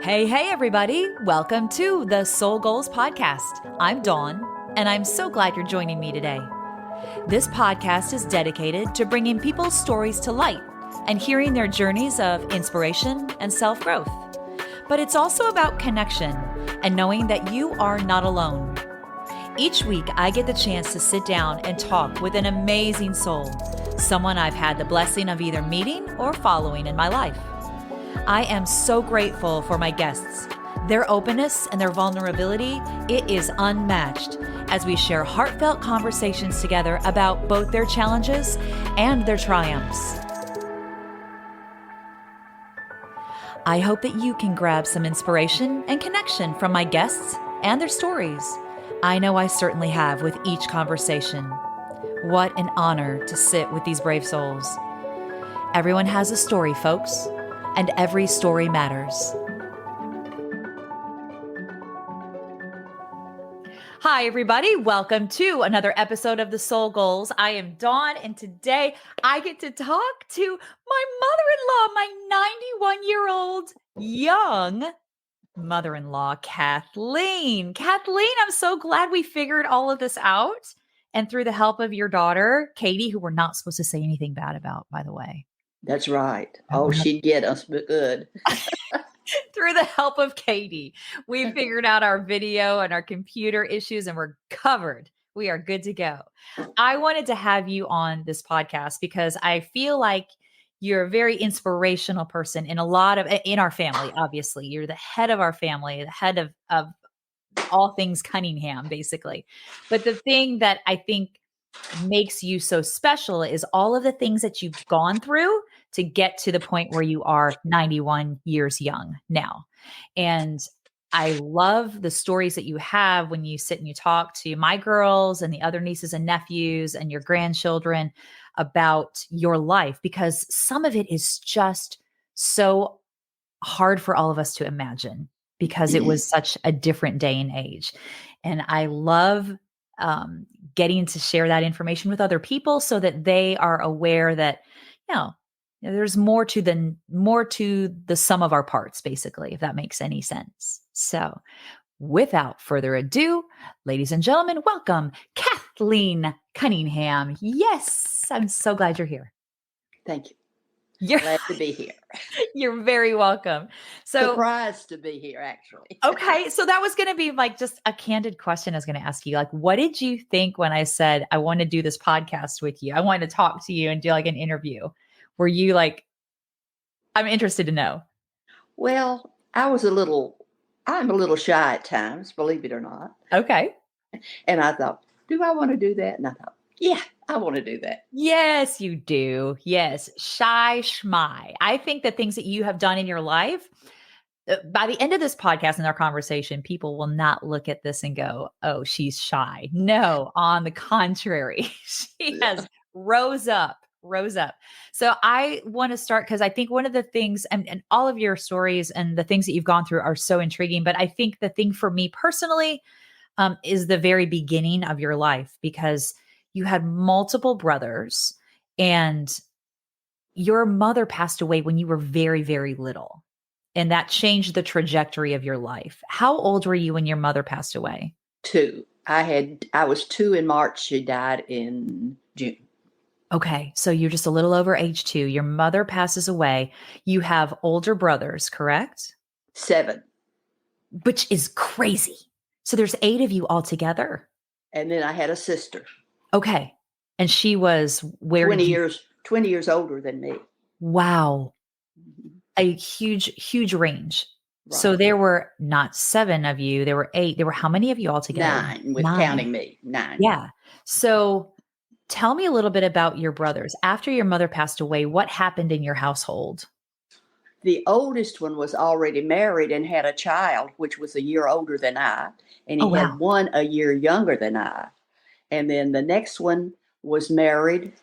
Hey, everybody. Welcome to the Soul Goals Podcast. I'm Dawn, and I'm so glad you're joining me today. This podcast is dedicated to bringing people's stories to light and hearing their journeys of inspiration and self-growth. But it's also about connection and knowing that you are not alone. Each week, I get the chance to sit down and talk with an amazing soul, someone I've had the blessing of either meeting or following in my life. I am so grateful for my guests. Their openness and their vulnerability, it is unmatched as we share heartfelt conversations together about both their challenges and their triumphs. I hope that you can grab some inspiration and connection from my guests and their stories. I know I certainly have with each conversation. What an honor to sit with these brave souls. Everyone has a story, folks. And every story matters. Hi, everybody. Welcome to another episode of The Soul Goals. I am Dawn, and today I get to talk to my mother-in-law, my 91-year-old young mother-in-law, Kathleen. Kathleen, I'm so glad we figured all of this out. And through the help of your daughter, Katie, who we're not supposed to say anything bad about, by the way. That's right. Oh, she'd get us, but good. Through the help of Katie, we figured out our video and our computer issues, and we're covered. We are good to go. I wanted to have you on this podcast because I feel like you're a very inspirational person in our family. Obviously, you're the head of our family, the head of all things Cunningham, basically. But the thing that I think makes you so special is all of the things that you've gone through to get to the point where you are 91 years young now. And I love the stories that you have when you sit and you talk to my girls and the other nieces and nephews and your grandchildren about your life, because some of it is just so hard for all of us to imagine because it was such a different day and age. And I love getting to share that information with other people so that they are aware that, there's more to the sum of our parts, basically, if that makes any sense. So without further ado, ladies and gentlemen, welcome Kathleen Cunningham. Yes, I'm so glad you're here. Thank you. You're glad to be here. You're very welcome. So surprised to be here, actually. Okay. So that was going to be like just a candid question I was going to ask you. Like, what did you think when I said, I want to do this podcast with you? I want to talk to you and do like an interview. Were you like, I'm interested to know? Well, I'm a little shy at times, believe it or not. Okay. And I thought, do I want to do that? And I thought, yeah, I want to do that. Yes, you do. Yes. Shy schmy. I think the things that you have done in your life, by the end of this podcast and our conversation, people will not look at this and go, oh, she's shy. No, on the contrary, she has rose up. So I want to start because I think one of the things and all of your stories and the things that you've gone through are so intriguing. But I think the thing for me personally is the very beginning of your life, because you had multiple brothers and your mother passed away when you were very, very little. And that changed the trajectory of your life. How old were you when your mother passed away? 2. I was 2 in March. She died in June. Okay. So you're just a little over age 2. Your mother passes away. You have older brothers, correct? 7. Which is crazy. So there's 8 of you all together. And then I had a sister. Okay. And she was 20 years older than me. Wow. A huge range. Right. So there were not 7 of you. There were 8. There were how many of you all together? 9 with counting me. 9. Yeah. So tell me a little bit about your brothers. After your mother passed away, what happened in your household? The oldest one was already married and had a child, which was a year older than I. And he had one a year younger than I. And then the next one was married,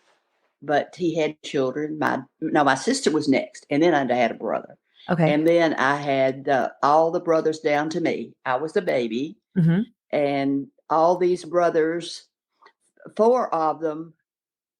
but he had children. My sister was next. And then I had a brother. Okay. And then I had all the brothers down to me. I was the baby. Mm-hmm. And all these brothers, 4 of them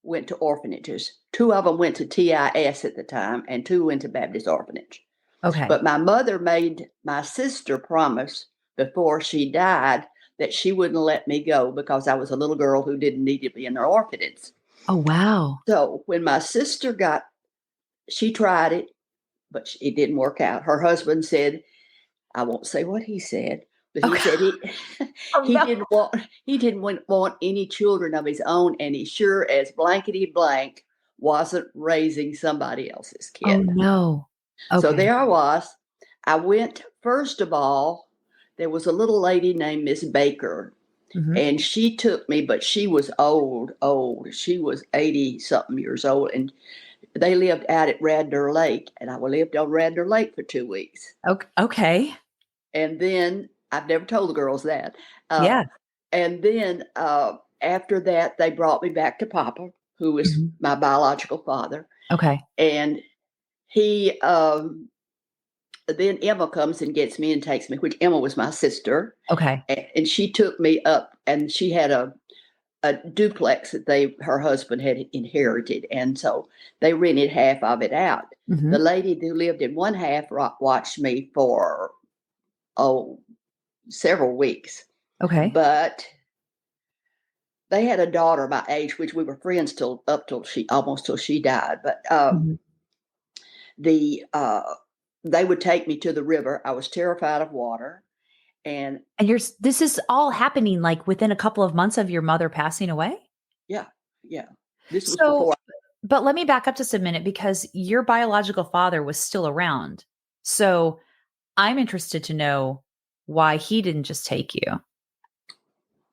went to orphanages. 2 of them went to TIS at the time, and 2 went to Baptist Orphanage. Okay. But my mother made my sister promise before she died that she wouldn't let me go because I was a little girl who didn't need to be in the orphanage. Oh, wow. So when my sister she tried it, but it didn't work out. Her husband said, I won't say what he said, but he Okay. said Oh, he no. didn't want any children of his own, and he sure as blankety blank wasn't raising somebody else's Oh, kid. no. So Okay. there I was. I went, first of all, there was a little lady named Miss Baker, Mhm. and she took me, but she was old. She was 80 something years old, and they lived out at Radnor Lake, and I lived on Radnor Lake for 2 weeks. Okay. And then I've never told the girls that. Yeah. And then after that, they brought me back to Papa, who was Mhm. my biological father. Okay. And he, then Emma comes and gets me and takes me, which Emma was my sister. Okay. And she took me up, and she had a duplex that her husband had inherited. And so they rented half of it out. The Mhm. lady who lived in one half watched me for, several weeks. Okay. But they had a daughter my age, which we were friends till she died. But Mhm. the they would take me to the river. I was terrified of water, and And this is all happening like within a couple of months of your mother passing away? yeah, yeah. This was So, before. but let me back up just a minute because your biological father was still around. So, I'm interested to know why he didn't just take you.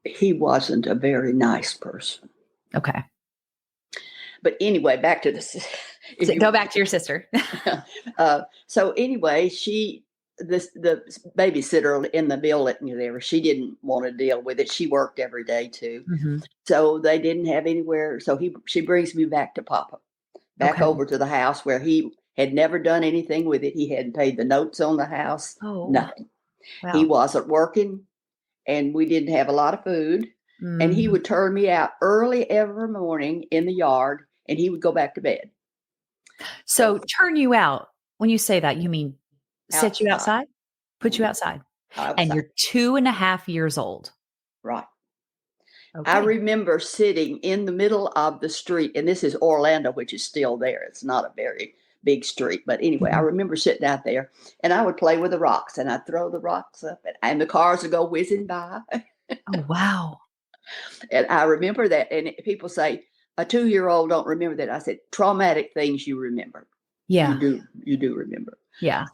He wasn't a very nice person. Okay. But anyway, back to this. If So you go back to your sister. so anyway, the babysitter in the building there, she didn't want to deal with it. She worked every day too, Mhm. so they didn't have anywhere. So she brings me back to Papa, back Okay. over to the house where he had never done anything with it. He hadn't paid the notes on the house, Oh, nothing. He wow. wasn't working, and we didn't have a lot of food. And he Mhm. would turn me out early every morning in the yard, and he would go back to bed. So So turn you out. When you say that, you mean set you outside, outside? Put you mhm, outside. And outside, you're 2.5 years old. right. I Okay. remember sitting in the middle of the street, and this is Orlando, which is still there. It's not a very big street, but anyway, I Mhm. remember sitting out there, and I would play with the rocks, and I'd throw the rocks up, and the cars would go whizzing by. Oh, wow. And I remember that. And people say a 2-year-old don't remember that. I said traumatic things you remember. Yeah. You do remember. Yeah.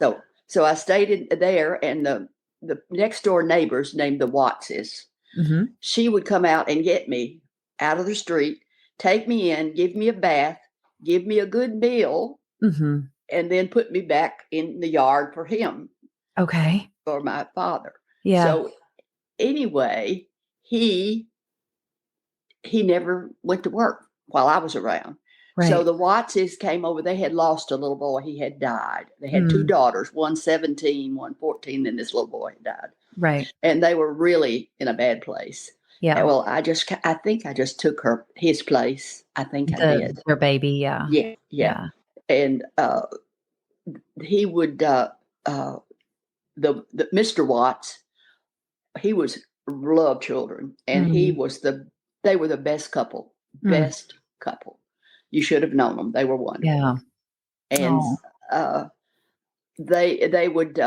So I stayed in there, and the next door neighbors named the Wattses. Mhm. She would come out and get me out of the street, take me in, give me a bath, give me a good meal, Mhm. and then put me back in the yard for him, Okay. for my father. Yeah. So anyway, he never went to work while I was around. So Right. the Wattses came over. They had lost a little boy. He had died. They had two Mm. daughters, one 17, one 14, and this little boy had died. Right. And they were really in a bad place. And Yeah. well, I think I just took his place. I think I did. Their baby. Yeah. Yeah, yeah. Yeah. And he would the Mr. Watts. He was loved children, and Mm. they were the best couple, Mm. best couple. You should have known them. They were wonderful. Yeah. And Oh. uh, they would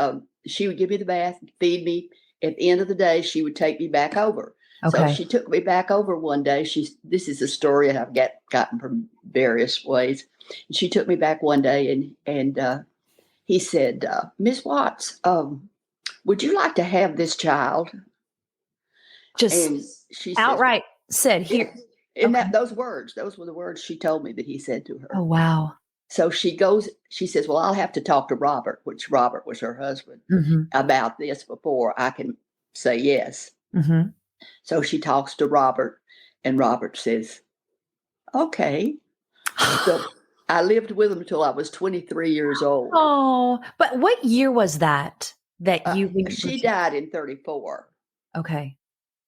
she would give me the bath, feed me. At the end of the day, she would take me back over. So Okay. she took me back over one day. This is a story that I've gotten from various ways. She took me back one day, and he said, Miss Watts, would you like to have this child? Just And she says, outright said yeah. here. And Okay. those were the words she told me that he said to Oh, her. wow. So she says, well, I'll have to talk to Robert, which Robert was her husband, Mhm. about this before I can say yes. Mhm. So she talks to Robert, and Robert says, okay. So I lived with him until I was 23 years old. Oh, but what year was that you when She died in 34. okay.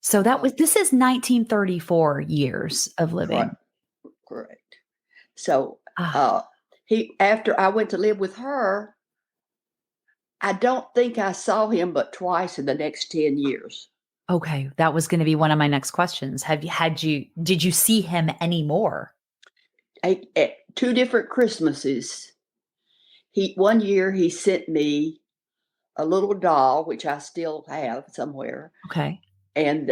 So Uh, this is 1934 years of living. correct, correct. So Ah, uh, after I went to live with her, I don't think I saw him but twice in the next 10 years. Okay, that was gonna be one of my next questions. Did you see him anymore? At 2 different Christmases. One year he sent me a little doll, which I still have somewhere, Okay. and,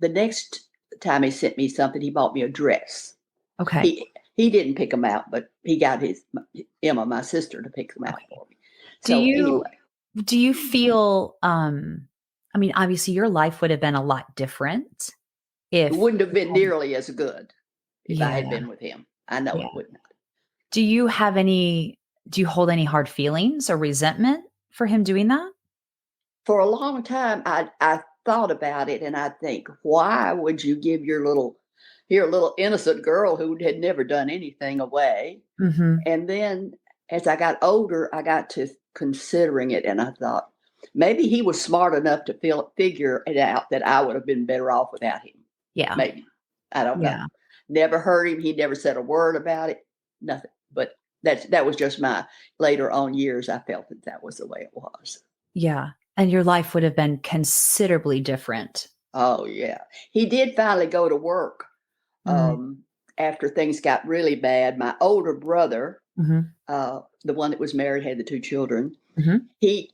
the next time he sent me something, he bought me a dress. Okay. He didn't pick them out, but he got Emma, my sister, to pick them out Okay. for me. Do So, you anyway. do you feel, I mean, obviously your life would have been a lot different It if wouldn't have been nearly as good if I had yeah, been with him. I know yeah. it would not. Do you hold any hard feelings or resentment for him doing that? For a long time, I thought about it, and I think, why would you give your little innocent girl who had never done anything away? Mhm. And then as I got older, I got to considering it, and I thought maybe he was smart enough to figure it out that I would have been better off without him. Yeah. Maybe. I don't know. Yeah. Never heard him. He never said a word about it. Nothing. But that was just my later on years. I felt that was the way it was. Yeah. And your life would have been considerably different. Oh yeah. He did finally go to work Mm. after things got really bad. My older brother, Mhm. the one that was married, had the 2 children, Mhm. he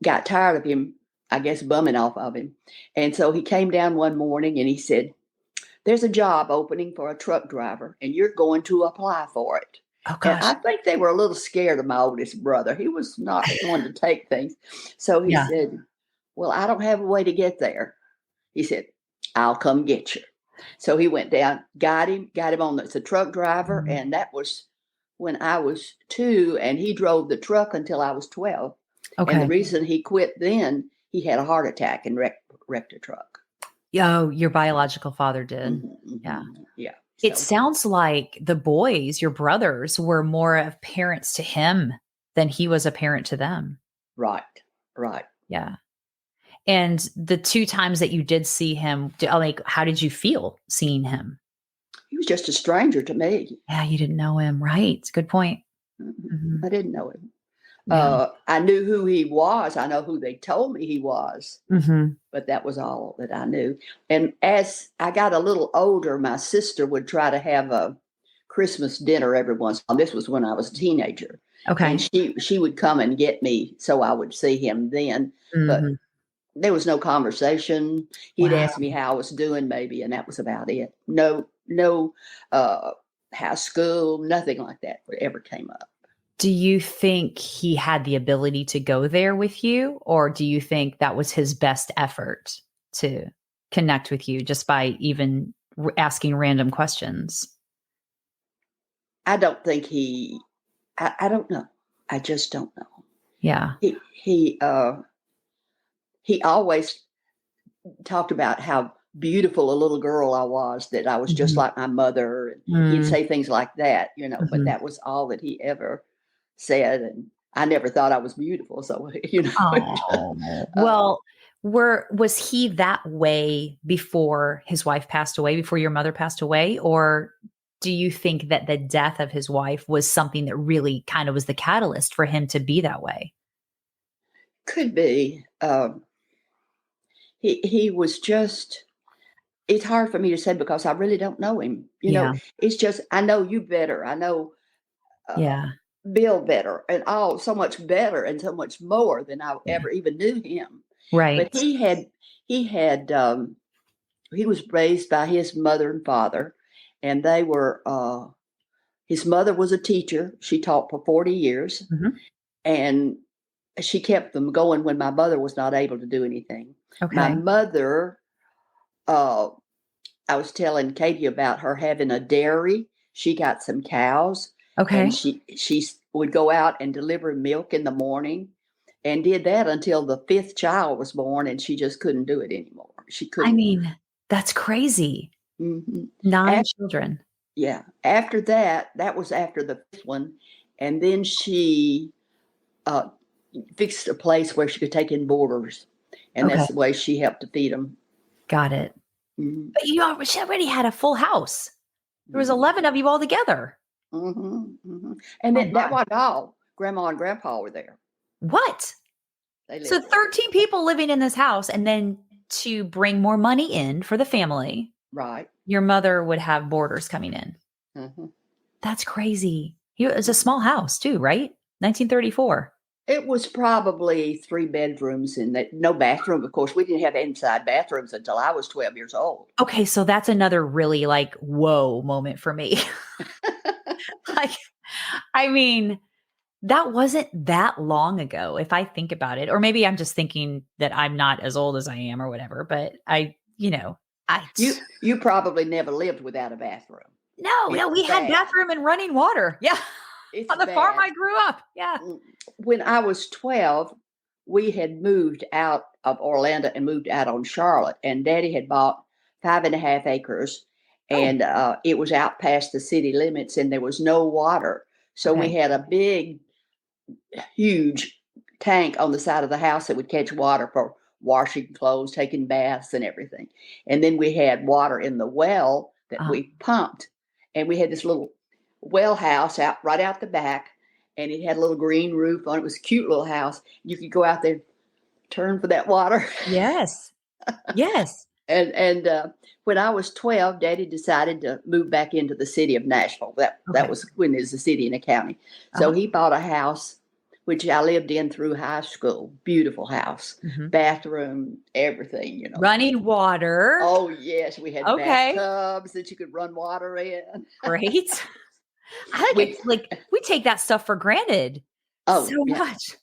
got tired of him, I guess, bumming off of him. And so he came down one morning and he said, "There's a job opening for a truck driver, and you're going to apply for it." Oh And gosh. I think they were a little scared of my oldest brother. He was not one to take things. So he Yeah. said, "Well, I don't have a way to get there." He said, "I'll come get you." So he went down, got him on the truck driver, Mm. and that was when I was 2, and he drove the truck until I was 12. And the Okay. reason he quit then, he had a heart attack and wrecked a truck. Oh, your biological father did. Mhm, Yeah. mhm, yeah. It So sounds like the boys, your brothers, were more of parents to him than he was a parent to them. right, right. Yeah. And the 2 times that you did see him, like, how did you feel seeing him? He was just a stranger to me. Yeah, you didn't know him, right? Good point. Mhm. I didn't know him. Yeah. I knew who he was. I know who they told me he was, Mhm. but that was all that I knew. And as I got a little older, my sister would try to have a Christmas dinner every once in a while. This was when I was a teenager. And Okay. she would come and get me so I would see him then. But Mhm. there was no conversation. He'd Wow. ask me how I was doing, maybe, and that was about it. No, uh, high school, nothing like that ever came up. Do you think he had the ability to go there with you, or do you think that was his best effort to connect with you just by even asking random questions? I don't think I don't know. I just don't know. Yeah. He always talked about how beautiful a little girl I was, that I was just Mhm. like my mother, and he'd Mm. say things like that, you know, but Mhm. that was all that he ever said, and I never thought I was beautiful, so, Oh, uh, well, was he that way before his wife passed away, before your mother passed away? Or do you think that the death of his wife was something that really kind of was the catalyst for him to be that way? could be, he was just it's hard for me to say because I really don't know him, Yeah, it's just I know you better, I know, uh, yeah. Bill better, and all so much better and so much more than I Yeah. ever even knew him. But Right. he he was raised by his mother and father, and they were, his mother was a teacher. She taught for 40 years, Mhm. and she kept them going when my mother was not able to do anything. My Okay. mother, uh, I was telling Katie about her having a dairy. She got some cows, and Okay. she would go out and deliver milk in the morning, and did that until the 5th child was born, and she just couldn't do it anymore. She I couldn't. mean, that's crazy. Mhm. 9 children. Yeah. After that, that was after the 5th one, and then she, uh, fixed a place where she could take in boarders, and Okay, that's the way she helped to feed them. got it. Mhm, But she already had a full house. There was mhm, 11 of you all together. mhm, mhm, and Oh that my. wasn't all. Grandma and grandpa were there. What? They So lived there. 13 people living in this house, and then to bring more money in for the family, Right. your mother would have boarders coming in. Mm-hmm. That's crazy. It's a small house too, right? 1934. It was probably 3 bedrooms and no bathroom. Of course, we didn't have inside bathrooms until I was 12 years old. Okay, so that's another really like whoa moment for me. Like, I mean, that wasn't that long ago if I think about it. Or maybe I'm just thinking that I'm not as old as I am or whatever, but I You probably never lived without a bathroom. no, It's we had bad. bathroom and running water. Yeah. It's On the farm bad. I grew up. Yeah. When I was 12, we had moved out of Orlando and moved out on Charlotte, and Daddy had bought 5.5 acres, Oh, and it was out past the city limits, and there was no water. So we okay. had a big, huge tank on the side of the house that would catch water for washing clothes, taking baths, and everything. And then we had water in the well that Uh, we pumped, and we had this little well house right out the back, and it had a little green roof on it. It was a cute little house. You could go out there, turn for that water. yes. Yes. And when I was 12, Daddy decided to move back into the city of Nashville. That Okay. was when it was a city and a county. So Uh-huh. he bought a house, which I lived in through high school. Beautiful house, Mhm. bathroom, everything. Running water. Oh yes, we had Okay. bathtubs that you could run water in. Great. I think We it's like we take that stuff for granted so oh yeah, much.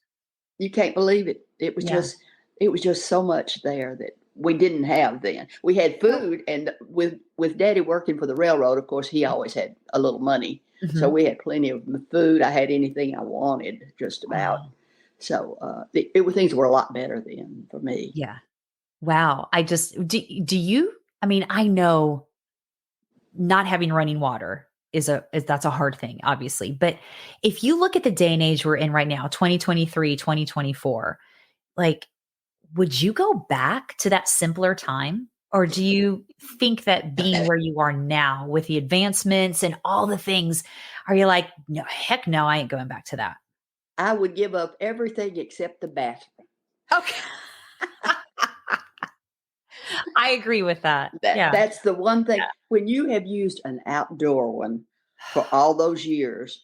you can't believe it. Yeah. It was just so much there that we didn't have then. We had Well, food, and with Daddy working for the railroad, of course, he always had a little money, so mhm. we had plenty of food. I had anything I wanted, just about. Wow. So things were a lot better then for me. Yeah. Wow. Do you, I mean, I know not having running water that's a hard thing, obviously. But if you look at the day and age we're in right now, 2023, 2024, like, would you go back to that simpler time? Or do you think that being where you are now with the advancements and all the things, are you like, no, heck no, I ain't going back to that? I would give up everything except the bathroom. Okay. I agree with that. Yeah. That's the one thing. Yeah. When you have used an outdoor one for all those years,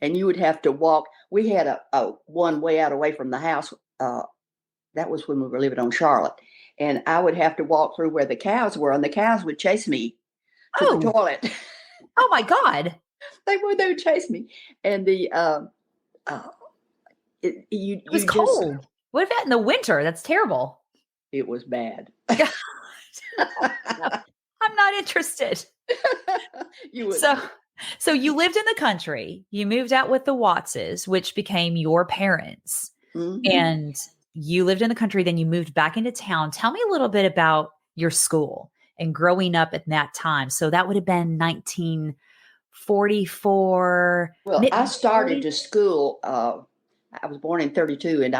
and you would have to walk. We had a one way out away from the house. That was when we were living on Charlotte, and I would have to walk through where the cows were, and the cows would chase me to the Oh, toilet. oh my God. They would chase me, and uh, It was you just cold. What about in the winter? That's terrible. it was bad. God. No, I'm not interested. You So, wouldn't. so you lived in the country. You moved out with the Wattses, which became your parents, Hmm. and you lived in the country. Then you moved back into town. Tell me a little bit about your school and growing up at that time. So that would have been 1944, Well, mid I started 40s. to school. I was born in 32, and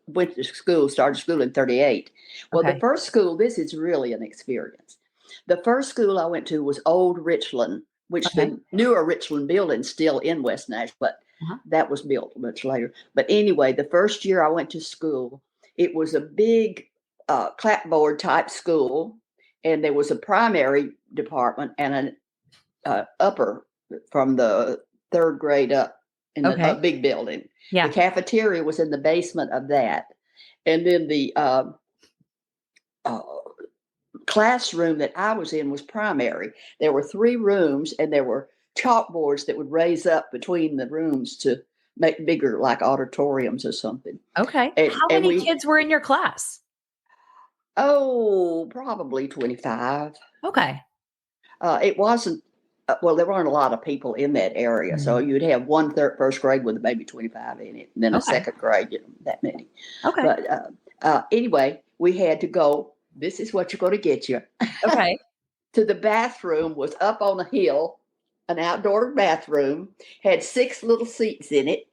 went to school, started school in 38. Well, the Okay. first school, this is really an experience. The first school I went to was Old Richland, which Okay. the newer Richland building's still in West Nash, but Uh-huh. that was built much later. But anyway, the first year I went to school, it was a big clapboard type school, and there was a primary department and an upper from the third grade up in a Okay. big building. The Yeah. cafeteria was in the basement of that. And then the uh, classroom that I was in was primary. There were 3 rooms, and there were chalkboards that would raise up between the rooms to make bigger, like auditoriums or something. Okay. How And many we, kids were in your class? oh, probably 25. Okay. It wasn't, well, there weren't a lot of people in that area. So Mhm. you'd have first grade with maybe 25 in it, and then a Okay. second grade, that many. Okay. But anyway, we had to go. This is what you're going to get you. Okay. To the bathroom was up on a hill, an outdoor bathroom, had 6 little seats in it.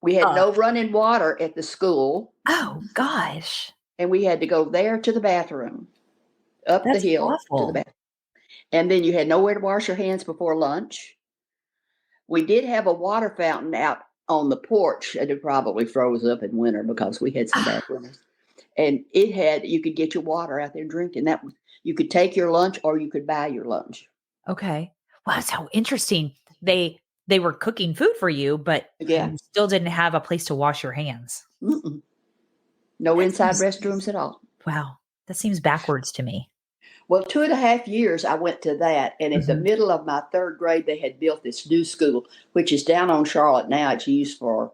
We had Uh, no running water at the school, oh gosh. and we had to go there to the bathroom, up the That's hill to the awful. bathroom. And then you had nowhere to wash your hands before lunch. We did have a water fountain out on the porch, and it probably froze up in winter because we had some bad winters. And you could get your water out there drinking. You could take your lunch or you could buy your lunch. Okay. Wow, that's how interesting. They were cooking food for you, but Yeah. you still didn't have a place to wash your hands. Mm-mm. No That inside seems restrooms at all. wow. That seems backwards to me. Well, 2.5 years I went to that. And at the middle of my third grade, they had built this new school, which is down on Charlotte now. It's used for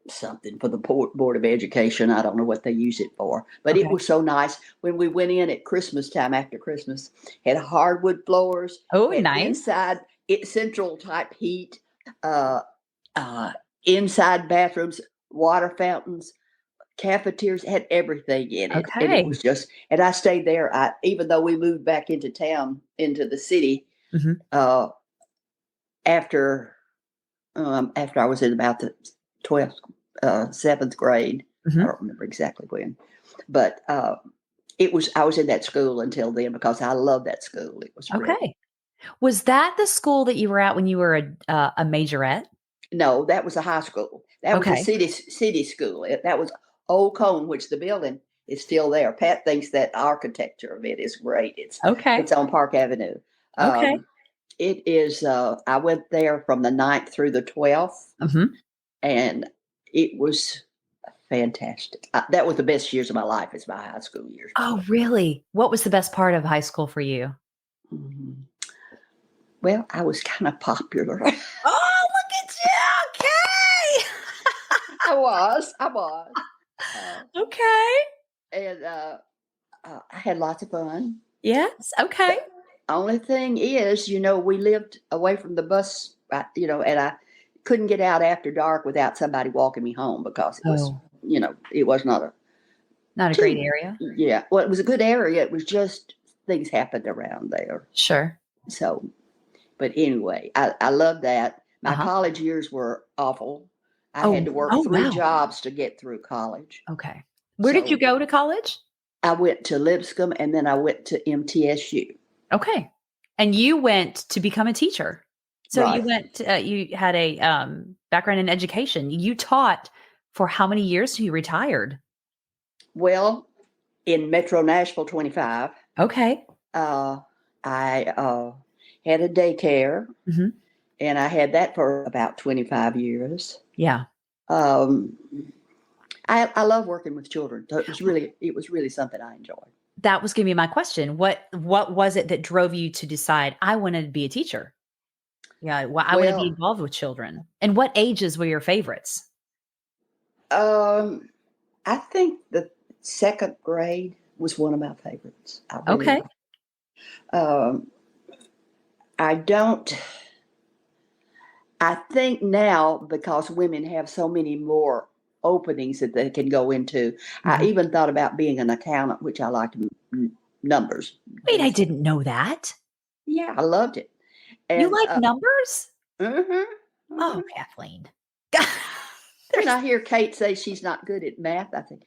something for the Board of Education. I don't know what they use it for, but it was so nice when we went in at Christmas time after Christmas. Had hardwood floors. Oh, had nice. Inside central type heat, inside bathrooms, water fountains, cafeterias, had everything in it. Okay. And it was just, and I stayed there. Even though we moved back into town, into the city, after I was in about the 12th, 7th grade. I don't remember exactly when, but I was in that school until then because I loved that school. It was okay. Great. Was that the school that you were at when you were a majorette? No, that was a high school. That was a city school. That was Old Cone, which the building is still there. Pat thinks that architecture of it is great. It's on Park Avenue. Okay. It is. I went there from the 9th through the 12th, and it was fantastic. That was the best years of my life. Is my high school years. Oh, really? What was the best part of high school for you? Well, I was kind of popular. Oh, look at you! Okay. I was. Okay. And I had lots of fun. Yes. Okay. The only thing is, we lived away from the bus, and I couldn't get out after dark without somebody walking me home because it was, it was not a great area. Yeah. Well, it was a good area. It was just things happened around there. Sure. So, but anyway, I loved that. My college years were awful. I had to work 3 jobs to get through college. Okay. Where did you go to college? I went to Lipscomb and then I went to MTSU. Okay. And you went to become a teacher. So Right. you went, you had a background in education. You taught for how many years till you retired? Well, in Metro Nashville, 25. Okay. I had a daycare, and I had that for about 25 years. Yeah. I love working with children. So it was really something I enjoyed. That was going to be my question. What was it that drove you to decide I wanted to be a teacher? Yeah, I want to be involved with children. And what ages were your favorites? I think the 2nd grade was one of my favorites. Okay. I think now, because women have so many more openings that they can go into, I even thought about being an accountant, which I liked numbers. Wait, I didn't know that. Yeah, I loved it. And, you like numbers? Oh, Kathleen. When I hear Kate say she's not good at math, I think,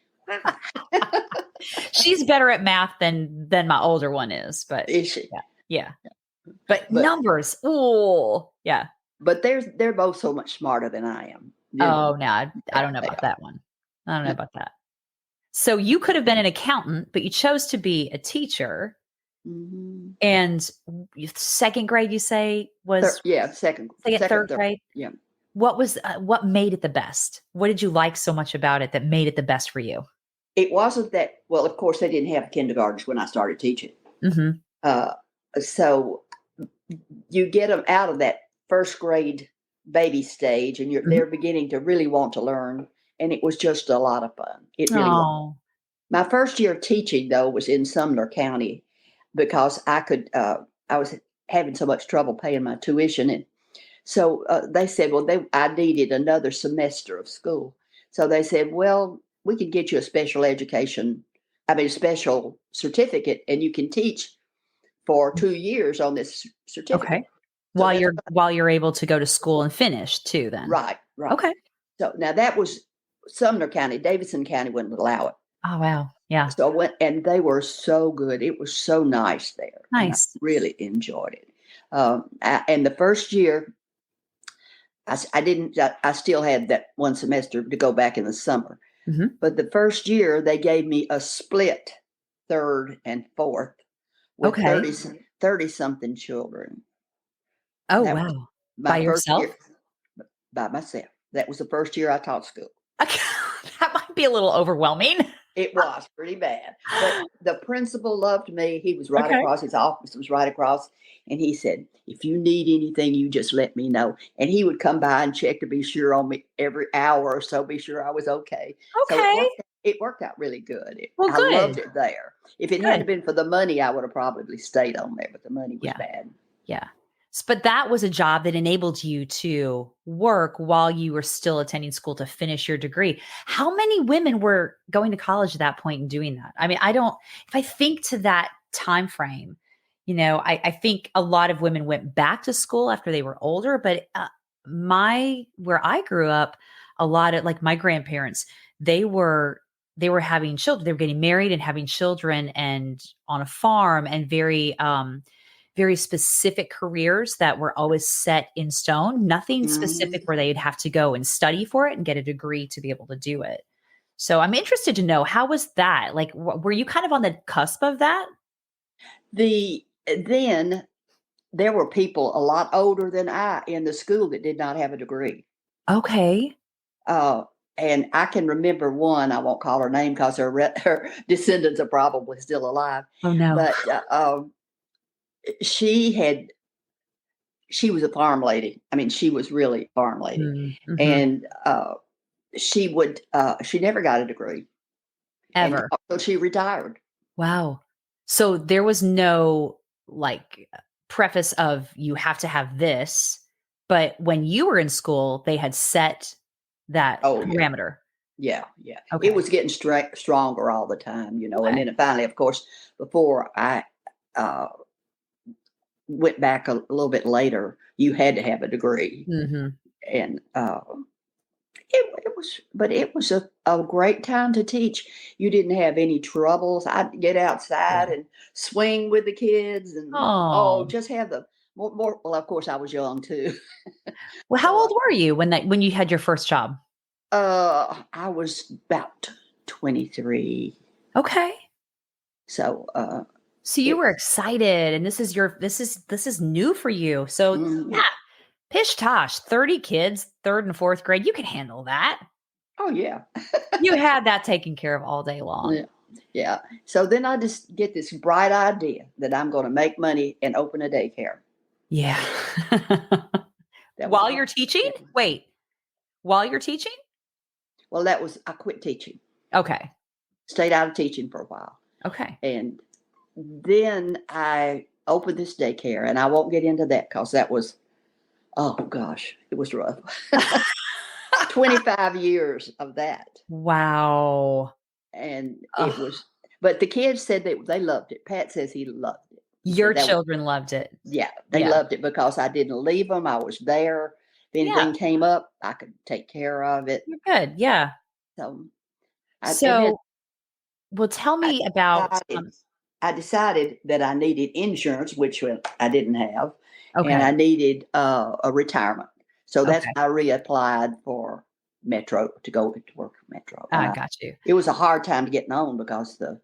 she's better at math than my older one is. But is she? Yeah. But numbers, yeah. But they're both so much smarter than I am. No, I don't know about that one. I don't know about that. So you could have been an accountant, but you chose to be a teacher. And 2nd grade, you say was second, third grade. Yeah. What made it the best? What did you like so much about it that made it the best for you? It wasn't that, well, of course they didn't have kindergartens when I started teaching. So you get them out of that 1st grade baby stage and they're beginning to really want to learn. And it was just a lot of fun. It really was. My first year of teaching, though, was in Sumner County because I was having so much trouble paying my tuition. And so they said, I needed another semester of school. So they said, well, we can get you a special certificate, and you can teach for 2 years on this certificate. Okay. So while you're able to go to school and finish too, then. Right. Okay. So now that was Sumner County. Davidson County wouldn't allow it. Oh, wow. Yeah. So I went, and they were so good. It was so nice there. Nice. I really enjoyed it. And the first year, I didn't, I still had that one semester to go back in the summer. Mm-hmm. But the first year they gave me a split third and fourth with Okay. 30 something children. Oh, That was wow. By my first yourself? year by myself. That was the first year I taught school. That might be a little overwhelming. It was pretty bad. But the principal loved me. He was right Okay. across, his office was right across. And he said, if you need anything, you just let me know. And he would come by and check to be sure on me every hour or so, be sure I was okay. So Okay. it worked out really good. Well, I loved good. it there. If it Good. hadn't been for the money, I would have probably stayed on there, but the money was Yeah. bad. Yeah. But that was a job that enabled you to work while you were still attending school to finish your degree. How many women were going to college at that point and doing that? I mean, if I think to that time frame, I think a lot of women went back to school after they were older, but where I grew up, a lot of like my grandparents, they were having children, they were getting married and having children and on a farm and very specific careers that were always set in stone, nothing specific where they'd have to go and study for it and get a degree to be able to do it. So I'm interested to know, how was that? Like, were you kind of on the cusp of that? Then there were people a lot older than I in the school that did not have a degree. Okay. Uh, and I can remember one, I won't call her name because her descendants are probably still alive. Oh, no. But she was a farm lady. I mean, she was really a farm lady. Mm-hmm. And she never got a degree. Ever. And so she retired. Wow. So there was no like preface of you have to have this, but when you were in school, they had set that parameter. Yeah. Okay. It was getting stronger all the time, And Okay. then finally, of course, before I went back a little bit later, you had to have a degree. Mm-hmm. And it was a great time to teach. You didn't have any troubles. I'd get outside and swing with the kids and just have the more. Well, of course, I was young too. Well, how old were you when you had your first job? I was about 23. Okay. So you were excited, and this is new for you. So yeah, pish tosh, 30 kids, third and fourth grade, you can handle that. Oh yeah. You had that taken care of all day long. Yeah. So then I just get this bright idea that I'm going to make money and open a daycare. Yeah. While you're teaching? Wait. While you're teaching? Well, I quit teaching. Okay. Stayed out of teaching for a while. Okay. And then I opened this daycare, and I won't get into that because that was, oh gosh, it was rough. 25 years of that. Wow. And it was, but the kids said they loved it. Pat says he loved it. Your children loved it. Yeah, they loved it because I didn't leave them. I was there. If anything came up, I could take care of it. You're good. Yeah. Well, tell me about. I decided that I needed insurance, which I didn't have, Okay. and I needed a retirement. So that's why I reapplied for Metro to go to work for Metro. I got you. It was a hard time to get on because a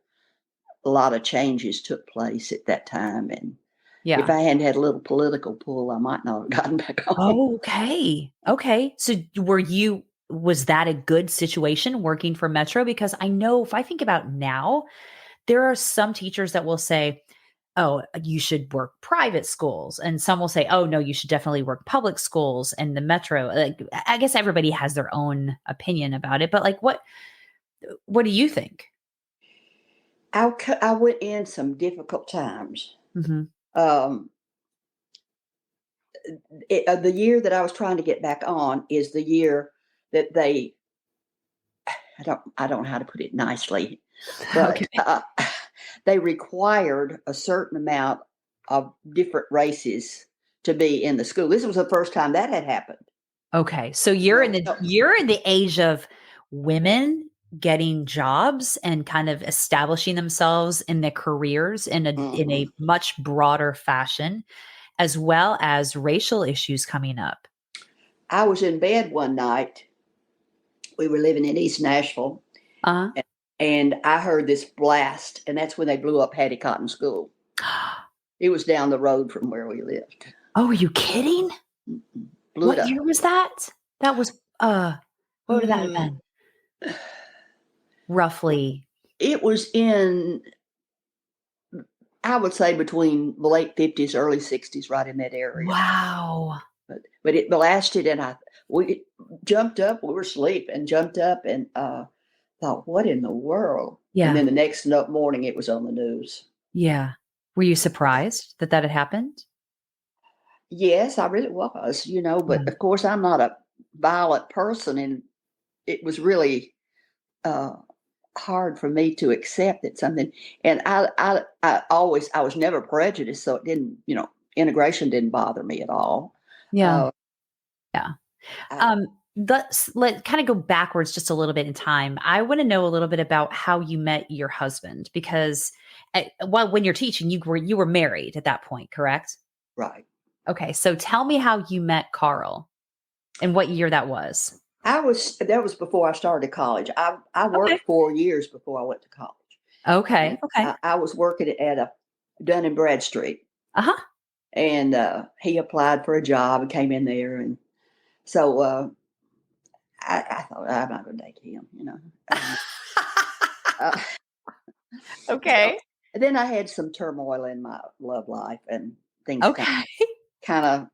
lot of changes took place at that time, and if I hadn't had a little political pull, I might not have gotten back on. Okay. So was that a good situation working for Metro? Because I know if I think about now, there are some teachers that will say, oh, you should work private schools. And some will say, oh, no, you should definitely work public schools and the Metro. I guess everybody has their own opinion about it. But like, what do you think? I went in some difficult times. Mm-hmm. The year that I was trying to get back on is the year that I don't know how to put it nicely, but they required a certain amount of different races to be in the school. This was the first time that had happened. Okay. So you're in the age of women getting jobs and kind of establishing themselves in their careers in a much broader fashion, as well as racial issues coming up. I was in bed one night. We were living in East Nashville, and I heard this blast, and that's when they blew up Hattie Cotton School. It was down the road from where we lived. Oh, are you kidding? What year was that? That was what would that have been? Roughly. It was in, I would say, between the late 50s, early 60s, right in that area. Wow. But it blasted, and we jumped up. We were asleep and jumped up and thought, what in the world? Yeah. And then the next morning, it was on the news. Yeah. Were you surprised that had happened? Yes, I really was, but of course I'm not a violent person, and it was really hard for me to accept that something, and I was never prejudiced, so it didn't, integration didn't bother me at all. Yeah. Let's kind of go backwards just a little bit in time. I want to know a little bit about how you met your husband, because when you're teaching, you were married at that point, correct? Right. Okay. So tell me how you met Carl and what year that was. That was before I started college. I worked 4 years before I went to college. Okay. Okay. I was working at a Dun and Bradstreet. And he applied for a job and came in there. And so I thought, I'm not going to date him, Okay. So, then I had some turmoil in my love life and things kind of,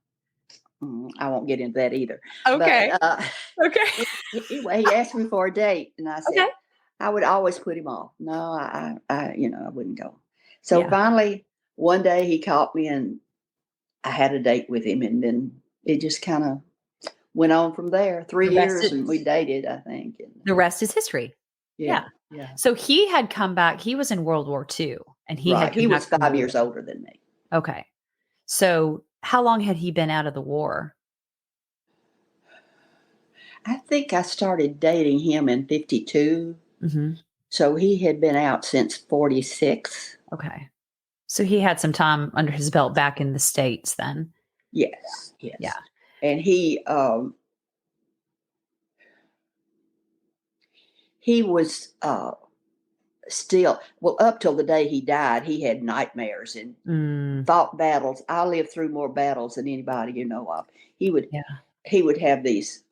I won't get into that either. Okay. But, okay. Anyway, he asked me for a date, and I said, I would always put him off. No, I wouldn't go. So finally, one day he called me, and I had a date with him, and then it just kind of went on from there. 3 years, and we dated, I think. And the rest is history. Yeah. So he had come back. He was in World War II, and he was 5 years older than me. Okay. So how long had he been out of the war? I think I started dating him in 52. Mm-hmm. So he had been out since 46. Okay. So he had some time under his belt back in the States then. Yes. Yeah. And he was still, up till the day he died, he had nightmares and fought battles. I lived through more battles than anybody you know of. He would have these,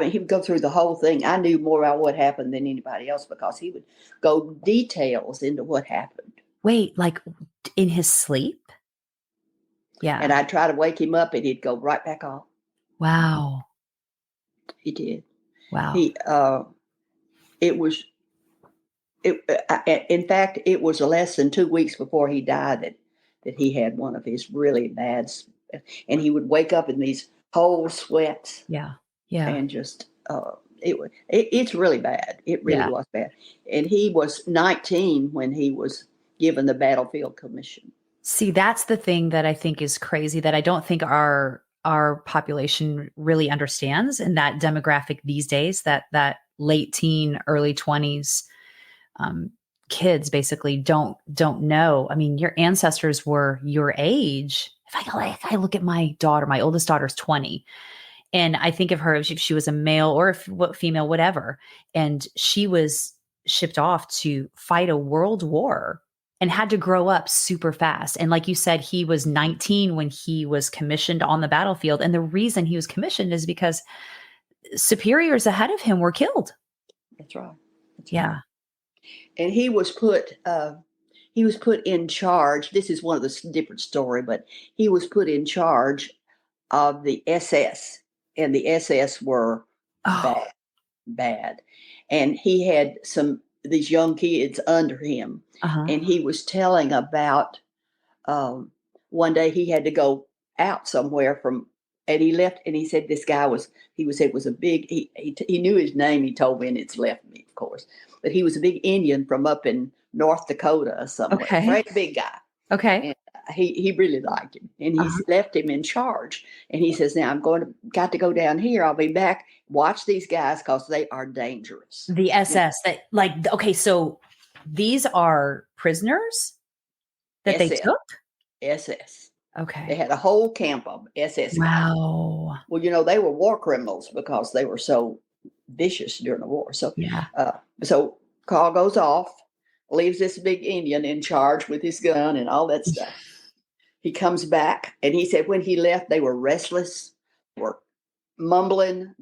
he would go through the whole thing. I knew more about what happened than anybody else because he would go details into what happened. Wait, like in his sleep? Yeah. And I'd try to wake him up and he'd go right back off. Wow. He did. Wow. In fact, it was less than 2 weeks before he died that he had one of his really bad, and he would wake up in these cold sweats. Yeah. And just, it's really bad. It really was bad. And he was 19 when he was given the battlefield commission. See, that's the thing that I think is crazy that I don't think our population really understands, and that demographic these days, that late teen, early 20s kids basically don't know. I mean, your ancestors were your age. If I look at my daughter, my oldest daughter's 20, and I think of her if she was a male or a female, whatever, and she was shipped off to fight a world war and had to grow up super fast. And like you said, he was 19 when he was commissioned on the battlefield. And the reason he was commissioned is because superiors ahead of him were killed. That's right. Yeah. And he was put in charge. This is one of the different story, but he was put in charge of the SS, and the SS were bad. And he had these young kids under him, and he was telling about one day he had to go out somewhere and he left, and he said this guy was a big, he knew his name, he told me, and it's left me, of course, but he was a big Indian from up in North Dakota or somewhere. Okay. Great big guy. Okay. And he really liked him, and he left him in charge. And he says, now got to go down here. I'll be back. Watch these guys because they are dangerous. The SS so these are prisoners that they took? SS. Okay. They had a whole camp of SS guys. Wow. Well, they were war criminals because they were so vicious during the war. So, Yeah. so Carl goes off, leaves this big Indian in charge with his gun and all that stuff. He comes back, and he said when he left, they were restless, they were mumbling.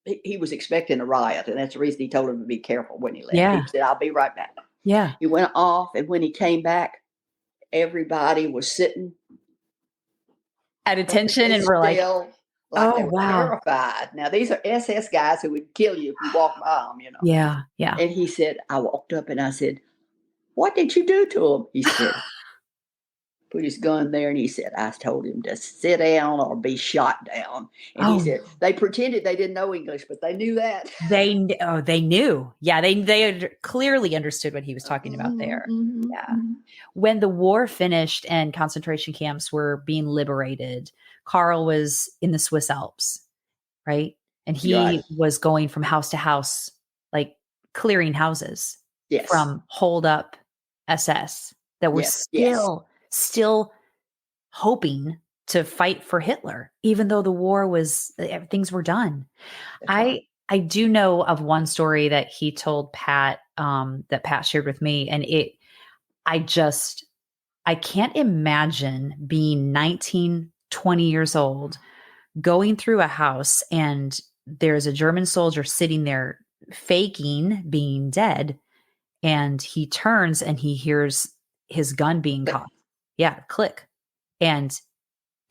He was expecting a riot, and that's the reason he told him to be careful when he left. Yeah. He said, "I'll be right back." Yeah. He went off, and when he came back, everybody was sitting At attention, and we're like, still, like oh, they were wow. terrified. Now, these are SS guys who would kill you if you walk by them. Yeah. Yeah. And he said, I walked up and I said, "What did you do to him?" He said, put his gun there, and he said, "I told him to sit down or be shot down." And he said, they pretended they didn't know English, but they knew that. They knew. Yeah, they had clearly understood what he was talking about there. Mm-hmm, Yeah. mm-hmm. When the war finished and concentration camps were being liberated, Carl was in the Swiss Alps, right? And he was going from house to house, like clearing houses from hold up SS that were still hoping to fight for Hitler, even though the war was, things were done. I do know of one story that he told Pat, that Pat shared with me. And I can't imagine being 19, 20 years old, going through a house, and there's a German soldier sitting there faking being dead. And he turns and he hears his gun being cocked. Yeah, click. And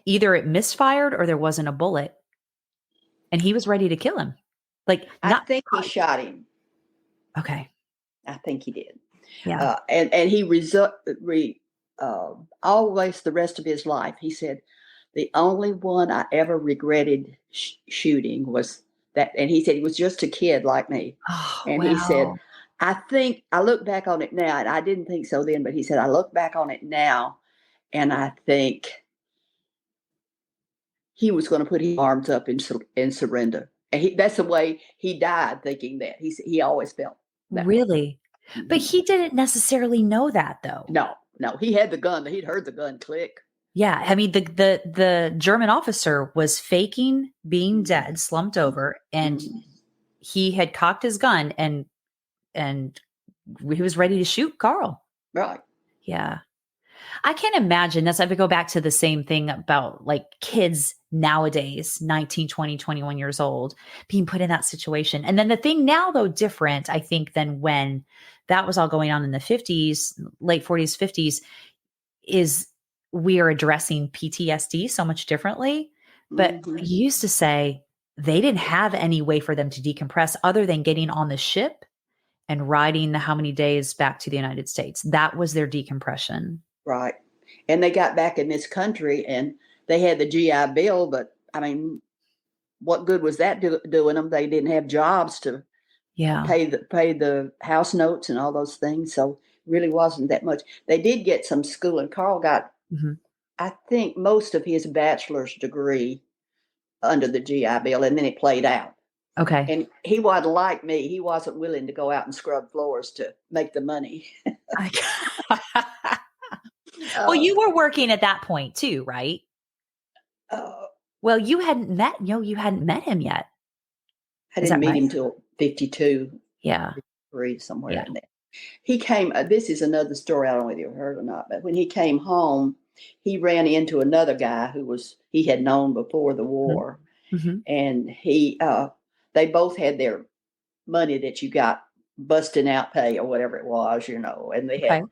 either it misfired or there wasn't a bullet. And he was ready to kill him. Like, I think he shot him. Okay. I think he did. Yeah. And he always the rest of his life, he said, the only one I ever regretted shooting was that. And he said he was just a kid like me. Oh, and wow. He said, I think I look back on it now, and I didn't think so then, but he said, I look back on it now, and I think he was going to put his arms up and surrender. And that's the way he died, thinking that. He always felt that really way. But he didn't necessarily know that, though. No, he had the gun. He'd heard the gun click. Yeah, I mean, the German officer was faking being dead, slumped over, and he had cocked his gun, and he was ready to shoot Carl. Right. Yeah. I can't imagine. That's, I would go back to the same thing about like kids nowadays, 19, 20, 21 years old, being put in that situation. And then the thing now, though, different, I think, than when that was all going on in the 50s, late 40s, 50s, is we are addressing PTSD so much differently. But you used to say they didn't have any way for them to decompress other than getting on the ship and riding the how many days back to the United States. That was their decompression. Right. And they got back in this country, and they had the GI Bill, but I mean, what good was that doing them? They didn't have jobs to pay the house notes and all those things. So really wasn't that much. They did get some school, and Carl got, I think, most of his bachelor's degree under the GI Bill, and then it played out. Okay. And he wasn't like me. He wasn't willing to go out and scrub floors to make the money. Well, you were working at that point too, right? Well, you hadn't met him yet. I didn't meet him till 52. Yeah. 53, somewhere in there. He came, this is another story, I don't know whether you heard or not, but when he came home, he ran into another guy he had known before the war. And they both had their money that you got busting out pay or whatever it was, and they had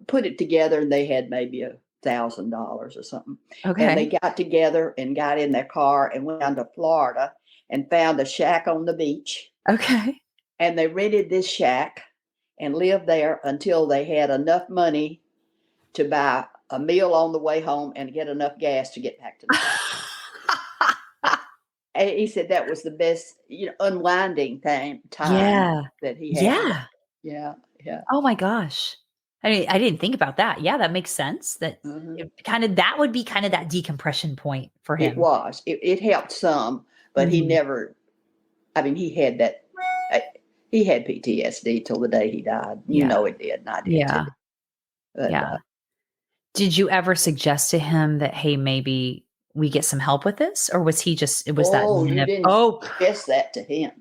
put it together, and they had maybe $1,000 or something. Okay. And they got together and got in their car and went down to Florida and found a shack on the beach. Okay. And they rented this shack and lived there until they had enough money to buy a meal on the way home and get enough gas to get back to the house. And he said that was the best, unwinding time that he had. Yeah. Oh my gosh. I mean, I didn't think about that. Yeah, that makes sense. That that would be kind of that decompression point for him. It was. It helped some, but he never. I mean, he had that. He had PTSD till the day he died. It did, and I did too. But, Did you ever suggest to him that, hey, maybe we get some help with this? Or was he just, it was that Oh, you didn't oh, suggest that to him.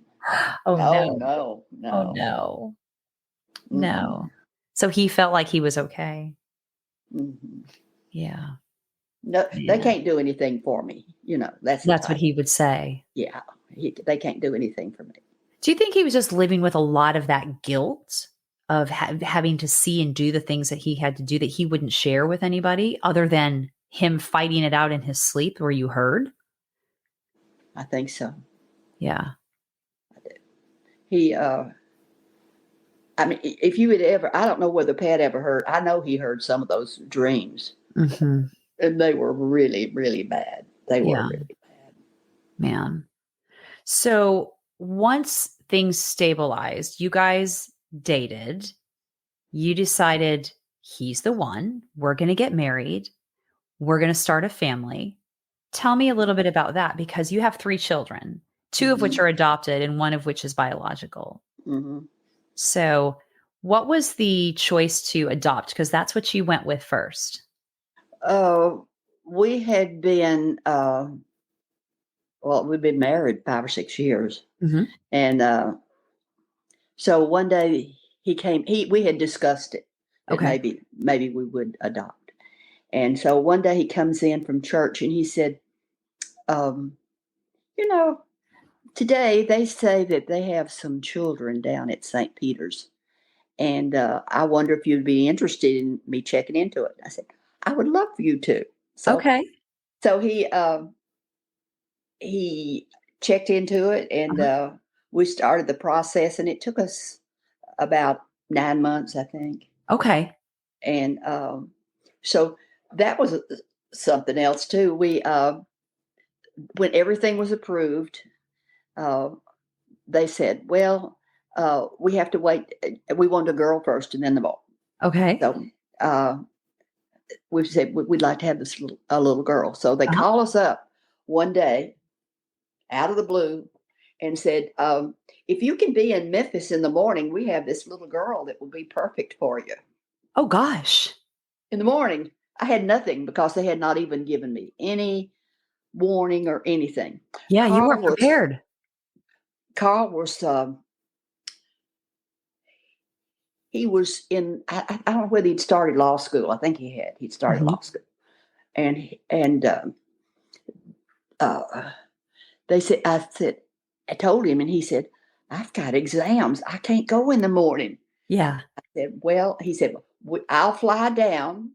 oh No, no. no, Oh no. no. Mm-mm. No. So he felt like he was okay. Mhm. Yeah. No, they Man. can't do anything for me. That's the That's what type. he would say. Yeah, they can't do anything for me. Do you think he was just living with a lot of that guilt of having to see and do the things that he had to do that he wouldn't share with anybody other than him fighting it out in his sleep where you heard? I think so. Yeah. He, I mean, if you had ever, I don't know whether Pat ever heard, I know he heard some of those dreams, Hmm. and they were really, really bad. They were Yeah, really bad. man. So once things stabilized, you guys dated, you decided he's the one, we're going to get married, we're going to start a family. Tell me a little bit about that because you have 3 children, 2 of which Hmm. are adopted and 1 of which is biological. Hmm. So, what was the choice to adopt? Because that's what you went with first. Uh, we had been, well, we'd been married 5 or 6 years, Mhm. and so one day he came. We had discussed it that Okay. maybe we would adopt, and so one day he comes in from church and he said, um, you know, today they say that they have some children down at St. Peter's, and I wonder if you'd be interested in me checking into it. I said, I would love for you to. So Okay. so he checked into it, and Uh-huh. we started the process, and it took us about 9 months, I think. Okay. And so that was something else too. We when everything was approved, uh, they said, "Well, we have to wait. We wanted a girl first, and then the boy." Okay. So uh, we said we'd like to have a little girl. So they Uh-huh. call us up one day out of the blue and said, "If you can be in Memphis in the morning, we have this little girl that will be perfect for you." Oh gosh. In the morning, I had nothing because they had not even given me any warning or anything. Yeah, you Carl weren't was prepared. Carl was he was in I don't know whether he'd started law school. I think he'd started Mhm. law school, and uh, they said I told him, and he said, I've got exams. I can't go in the morning. Yeah. I said, well, he said, I'll fly down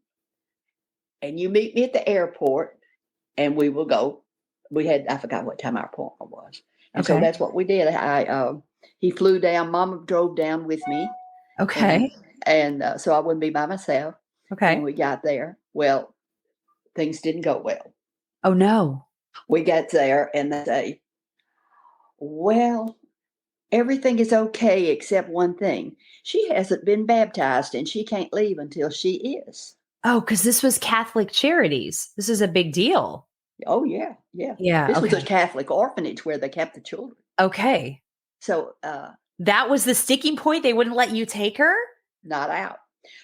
and you meet me at the airport and we will go. I forgot what time our appointment was. And so Okay. that's what we did. He flew down, Mama drove down with me, and, Okay. so I wouldn't be by myself. And Okay. we got there. Well, things didn't go well. Oh no. We got there and they say, well, everything is okay except one thing. She hasn't been baptized and she can't leave until she is. Oh, because this was Catholic Charities. This is a big deal. Oh, yeah, yeah. Yeah. This was a Okay. Catholic orphanage where they kept the children. Okay. So, That was the sticking point. They wouldn't let you take her? not out.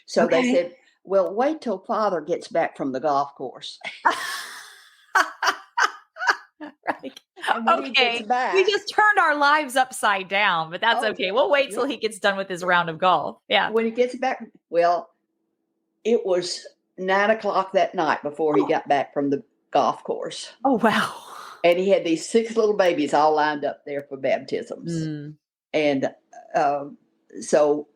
So they Okay. said, well, wait till father gets back from the golf course. Right. And when he gets Okay. We back, just turned our lives upside down, but that's oh, okay. yeah, We'll wait till yeah, he gets done with his yeah, round of golf. Yeah. when he gets back, well, it was 9 o'clock that night before he Oh, got back from the golf course. oh wow. And he had these 6 little babies all lined up there for baptisms. Mm, And so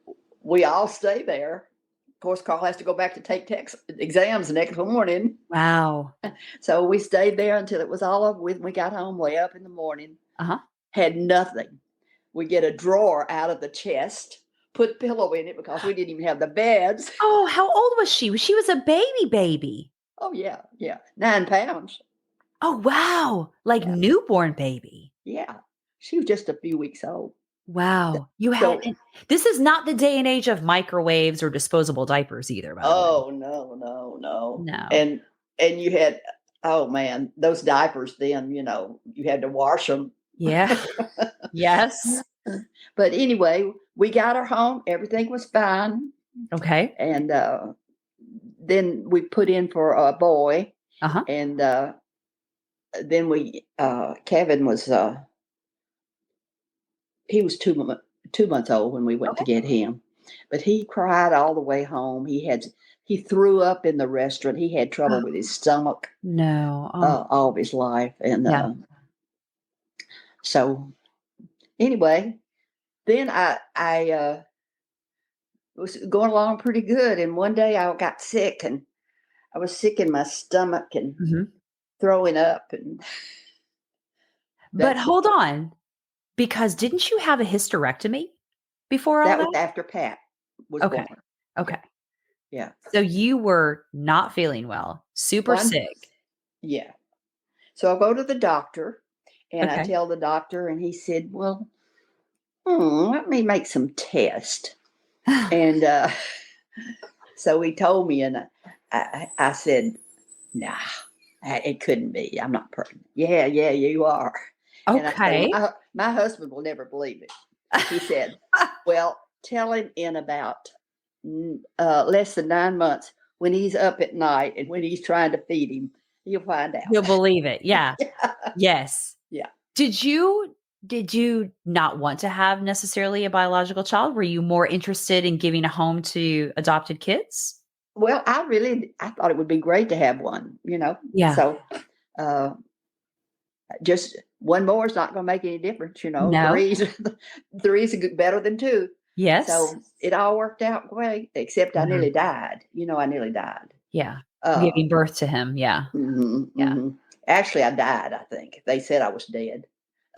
we all stay there. Of course, Carl has to go back to take exams the next morning. wow. So we stayed there until it was all over with. We got home way up in the morning, Uh-huh. had nothing. We get a drawer out of the chest, put a pillow in it because we didn't even have the beds. Oh, how old was she? She was a baby. Oh, yeah, yeah. 9 pounds. Oh, wow. Like Yeah, newborn baby. yeah. She was just a few weeks old. Wow. You had So, this is not the day and age of microwaves or disposable diapers either, by the way. oh, no, no, no. No. And you had, oh man, those diapers then, you had to wash them. Yeah. Yes. But anyway, we got her home. Everything was fine. Okay. And then we put in for a boy, Uh-huh. and then Kevin was he was 2 months old when we went to Okay. get him, but he cried all the way home. He threw up in the restaurant. He had trouble with his stomach No. Oh, all of his life, and yeah. so anyway, then I was going along pretty good, and one day I got sick, and I was sick in my stomach and Mhm. throwing up, and But that's hold on, because didn't you have a hysterectomy before all that was that? after Pat was Okay. born. Yeah, Okay. yeah. So you were not feeling well, super One, sick. yeah. So I go to the doctor, and I Okay. tell the doctor, and he said, "Well, let me make some tests." And so he told me, and I said, "Nah, it couldn't be. I'm not pregnant." Yeah, yeah, you are. And I said, "Well, Okay. my husband will never believe it." He said, "Well, tell him in about less than 9 months, when he's up at night and when he's trying to feed him, you'll find You'll out." believe it. Yeah. Yeah. Yes. Yeah. Did you not want to have necessarily a biological child? Were you more interested in giving a home to adopted kids? Well, I thought it would be great to have one, Yeah. So uh, just one more is not going to make any difference. No. Three's better than two. Yes. So it all worked out great, except I Wow. nearly died. I nearly died. Yeah. Uh, Giving birth to him. Yeah. mhm, Yeah. mhm. Actually, I died. I think they said I was dead.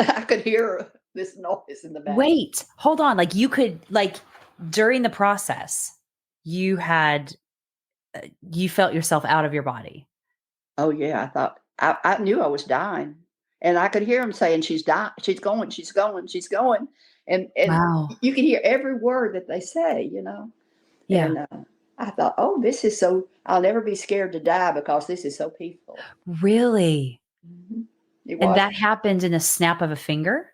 I could hear this noise in the back. Wait, hold on. Like you could like during the process, you had you felt yourself out of your body. Oh yeah, I thought I knew I was dying, and I could hear him saying, "She's dying. She's going. She's going. She's going," and Wow. you can hear every word that they say. Yeah. And I thought, "Oh, this is so. I'll never be scared to die because this is so peaceful." Really? It And was. that happened in a snap of a finger?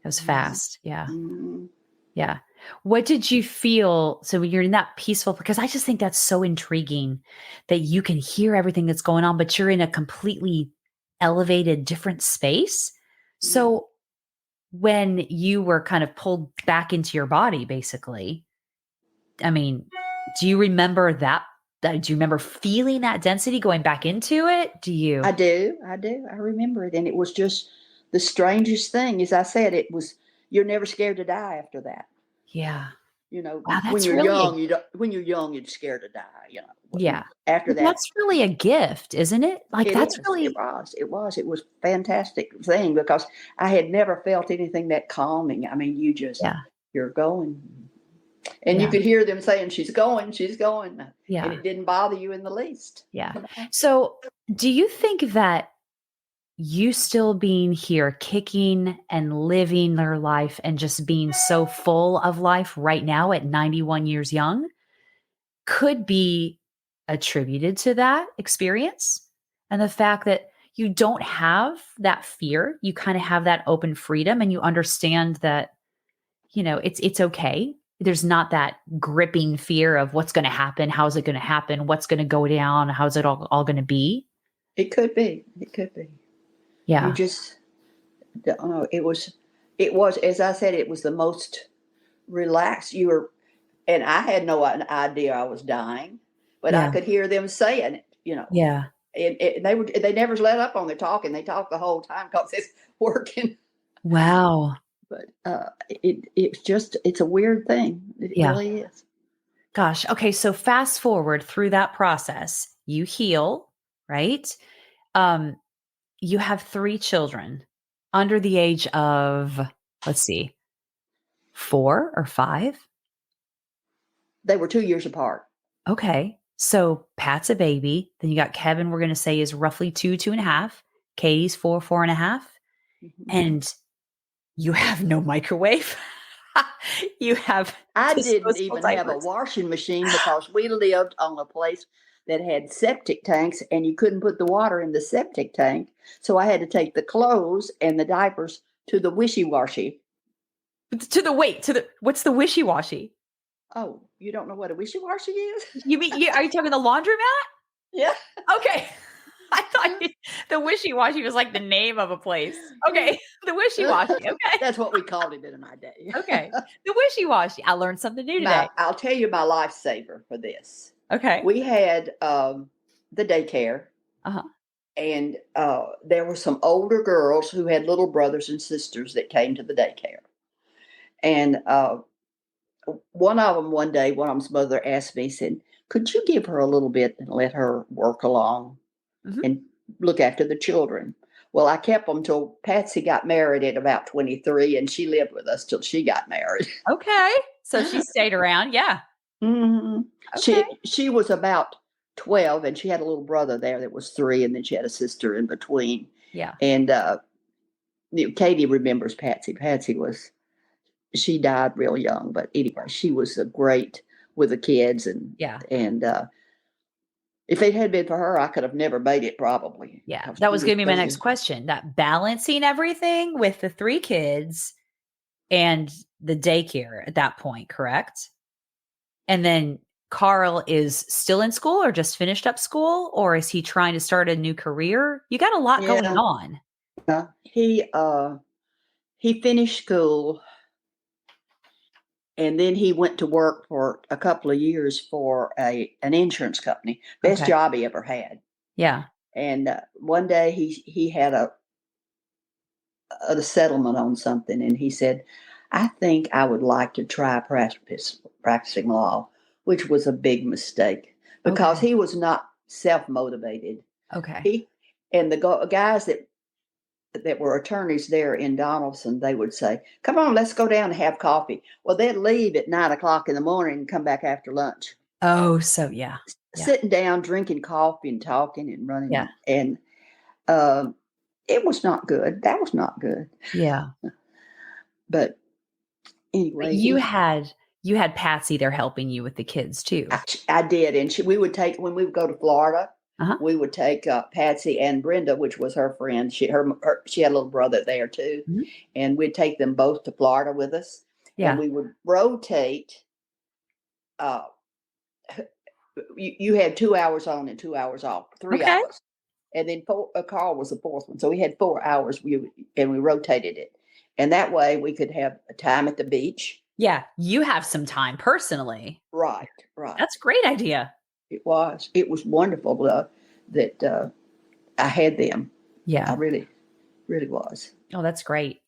It was Mhm, fast. Yeah. mhm, Yeah. What did you feel? So when you're in that peaceful, because I just think that's so intriguing that you can hear everything that's going on, but you're in a completely elevated, different space. yeah. So when you were kind of pulled back into your body, basically, I mean, do you remember do you remember feeling that density going back into it? Do you? I do. I do. I remember it, and it was just the strangest thing. As I said, it was. You're never scared to die after that. Yeah. Wow, When that's you're really a young, you don't. When you're young, you're scared to die. yeah. After But that, that's really a gift, isn't it? Like it that's is. It really was. It was. It was fantastic thing because I had never felt anything that calming. I mean, yeah. you're going, and you Yeah. could hear them saying, she's going," and Yeah. it didn't bother you in the least. Yeah. So, do you think that you still being here, kicking and living their life and just being so full of life right now at 91 years young could be attributed to that experience and the fact that you don't have that fear, you kind of have that open freedom and you understand that, it's okay. There's not that gripping fear of what's going to happen, how's it going to happen, what's going to go down, how's it all going to be? It could be. It could be. You Yeah. just don't know. It was. It was, as I said, it was the most relaxed. And I had no idea I was dying, but I Yeah. could hear them saying it. Yeah. And they never let up on their talking. They talk the whole time because it's working. Wow. But it's a weird thing. It Yeah. really is. Gosh. Okay. So fast forward through that process, you heal, right? Um, you have 3 children under the age of, let's see, 4 or 5. They were 2 years apart. Okay. So Pat's a baby. Then you got Kevin, we're going to say is roughly 2.5. Katie's 4.5. Mhm. And you have no microwave. You have I didn't disposable even have a diapers. washing machine because we lived on a place that had septic tanks, and you couldn't put the water in the septic tank. So I had to take the clothes and the diapers to the wishy washy. To the wait, to the what's the wishy-washy? Oh, you don't know what a wishy-washy is? You mean are you talking the laundromat? Yeah. Okay. I thought the wishy-washy was like the name of a place. Okay. The wishy-washy. Okay. That's what we called it in my day. Okay. The wishy-washy. I learned something new today. I'll tell you my lifesaver for this. Okay. We had the daycare, Uh-huh. and there were some older girls who had little brothers and sisters that came to the daycare. And one of them, one day, one of them's mother asked me, said, "Could you give her a little bit and let her work along Mhm. and look after the children?" Well, I kept them till Patsy got married at about 23, and she lived with us till she got married. Okay. So she stayed around. Yeah. hmm Okay. She was about 12, and she had a little brother there that was 3, and then she had a sister in between. Yeah. And Katie remembers Patsy. She died real young, but anyway, she was a great with the kids, Yeah. and if it had been for her, I could have never made it probably. Yeah. Because That she was was gonna be my next question. That balancing everything with the 3 kids and the daycare at that point, correct? And then Carl is still in school or just finished up school, or is he trying to start a new career? You got a lot going Yeah, on. he finished school, and then he went to work for a couple of years for an insurance company. Best Okay. job he ever had. Yeah. And one day he had a settlement on something, and he said, "I think I would like to try practicing law," which was a big mistake because Okay. he was not self motivated. Okay. He and the guys that were attorneys there in Donaldson, they would say, "Come on, let's go down and have coffee." Well, they'd leave at 9 o'clock in the morning and come back after lunch. Oh, so yeah. Yeah. Sitting down, drinking coffee and talking and Yeah. running, and um, it was not good. That was not good. Yeah. But But anyway, you had Patsy there helping you with the kids too. I did, and we would take when we would go to Florida. Uh-huh. We would take Patsy and Brenda, which was her friend. She had a little brother there too, Mhm. and we'd take them both to Florida with us, and Yeah. we would rotate. Uh, you had 2 hours on and 2 hours off, three Okay. hours, and then Carl was the fourth one, so we had 4 hours. And we rotated it, and that way we could have a time at the beach. Yeah. You have some time personally. Right, right. That's a great idea. It was wonderful that I had them. I Yeah. really, really was. Oh, that's great.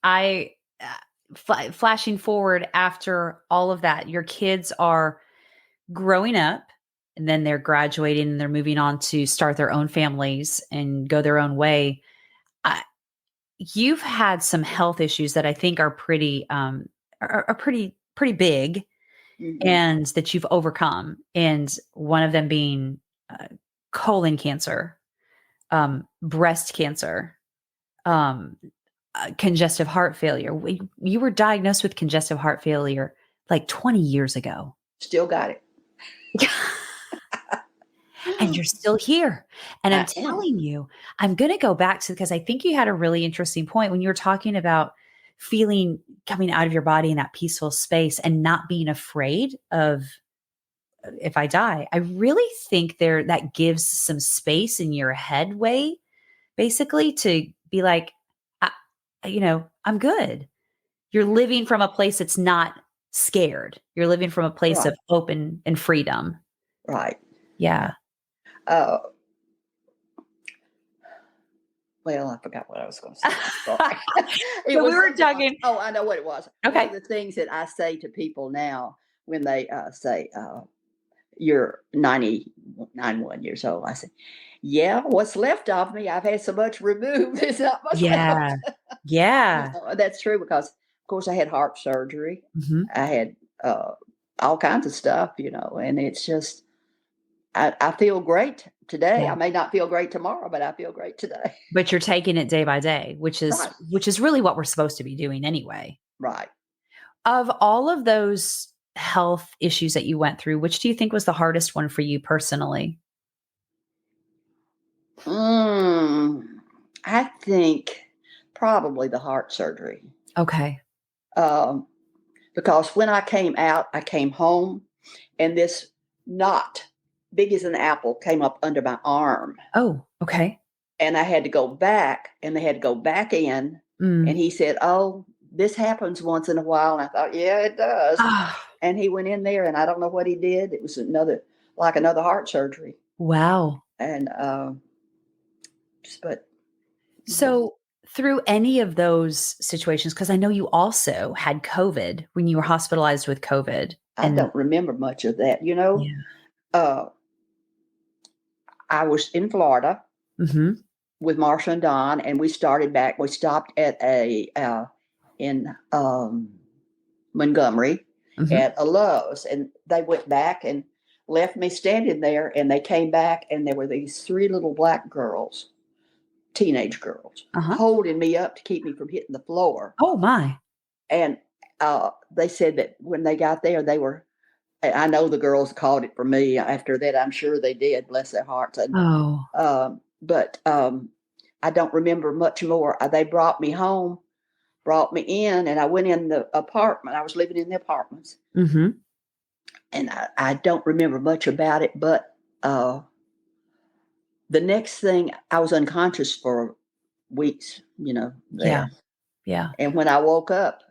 Flashing forward after all of that, your kids are growing up and then they're graduating and they're moving on to start their own families and go their own way. I, you've had some health issues that I think are pretty big Mhm. and that you've overcome. And one of them being uh, colon cancer, breast cancer, um, congestive heart failure. You were diagnosed with congestive heart failure like 20 years ago. Still got it. And you're still here. And I'm I am. telling you, I'm going to go back to, because I think you had a really interesting point when you were talking about feeling coming out of your body in that peaceful space and not being afraid of if I die. I really think that gives some space in your headway, basically, to be like, I'm good. You're living from a place that's not scared. You're living from a place Right, of open and freedom. right. Yeah. Uh, well, I forgot what I was going to say. I'm sorry. It So we was were something like, talking. oh, I know what it was. One Okay. of the things that I say to people now when they say, "You're 91 years old," I say, "Yeah, what's left of me? I've had so much removed. There's not much Yeah. left." Yeah. That's true because, of course, I had heart surgery. Mhm. I had all kinds of stuff, and it's just I feel great today. Yeah. I may not feel great tomorrow, but I feel great today. But you're taking it day by day, which is Right, which is really what we're supposed to be doing anyway. right. Of all of those health issues that you went through, which do you think was the hardest one for you personally? Mm, I think probably the heart surgery. Okay. Um, because when I came out, I came home and this knot, big as an apple, came up under my arm. Oh, okay. And I had to go back, and they had to go back in. And he said, "Oh, this happens once in a while." And I thought, "Yeah, it does." And he went in there, and I don't know what he did. It was another heart surgery. Wow. And but so through any of those situations, because I know you also had COVID when you were hospitalized with COVID. I don't remember much of that. You know, I was in Florida with Marsha and Don, and we started back. We stopped at in Montgomery at a Lowe's, and they went back and left me standing there, and they came back, and there were these 3 little black girls, teenage girls, holding me up to keep me from hitting the floor. Oh my. And they said that when they got there, I know the girls called it for me. After that, I'm sure they did, bless their hearts. And, but I don't remember much more. They brought me home, brought me in, and I went in the apartment. I was living in the apartments. And I don't remember much about it, but the next thing, I was unconscious for weeks, you know. There. Yeah. And when I woke up,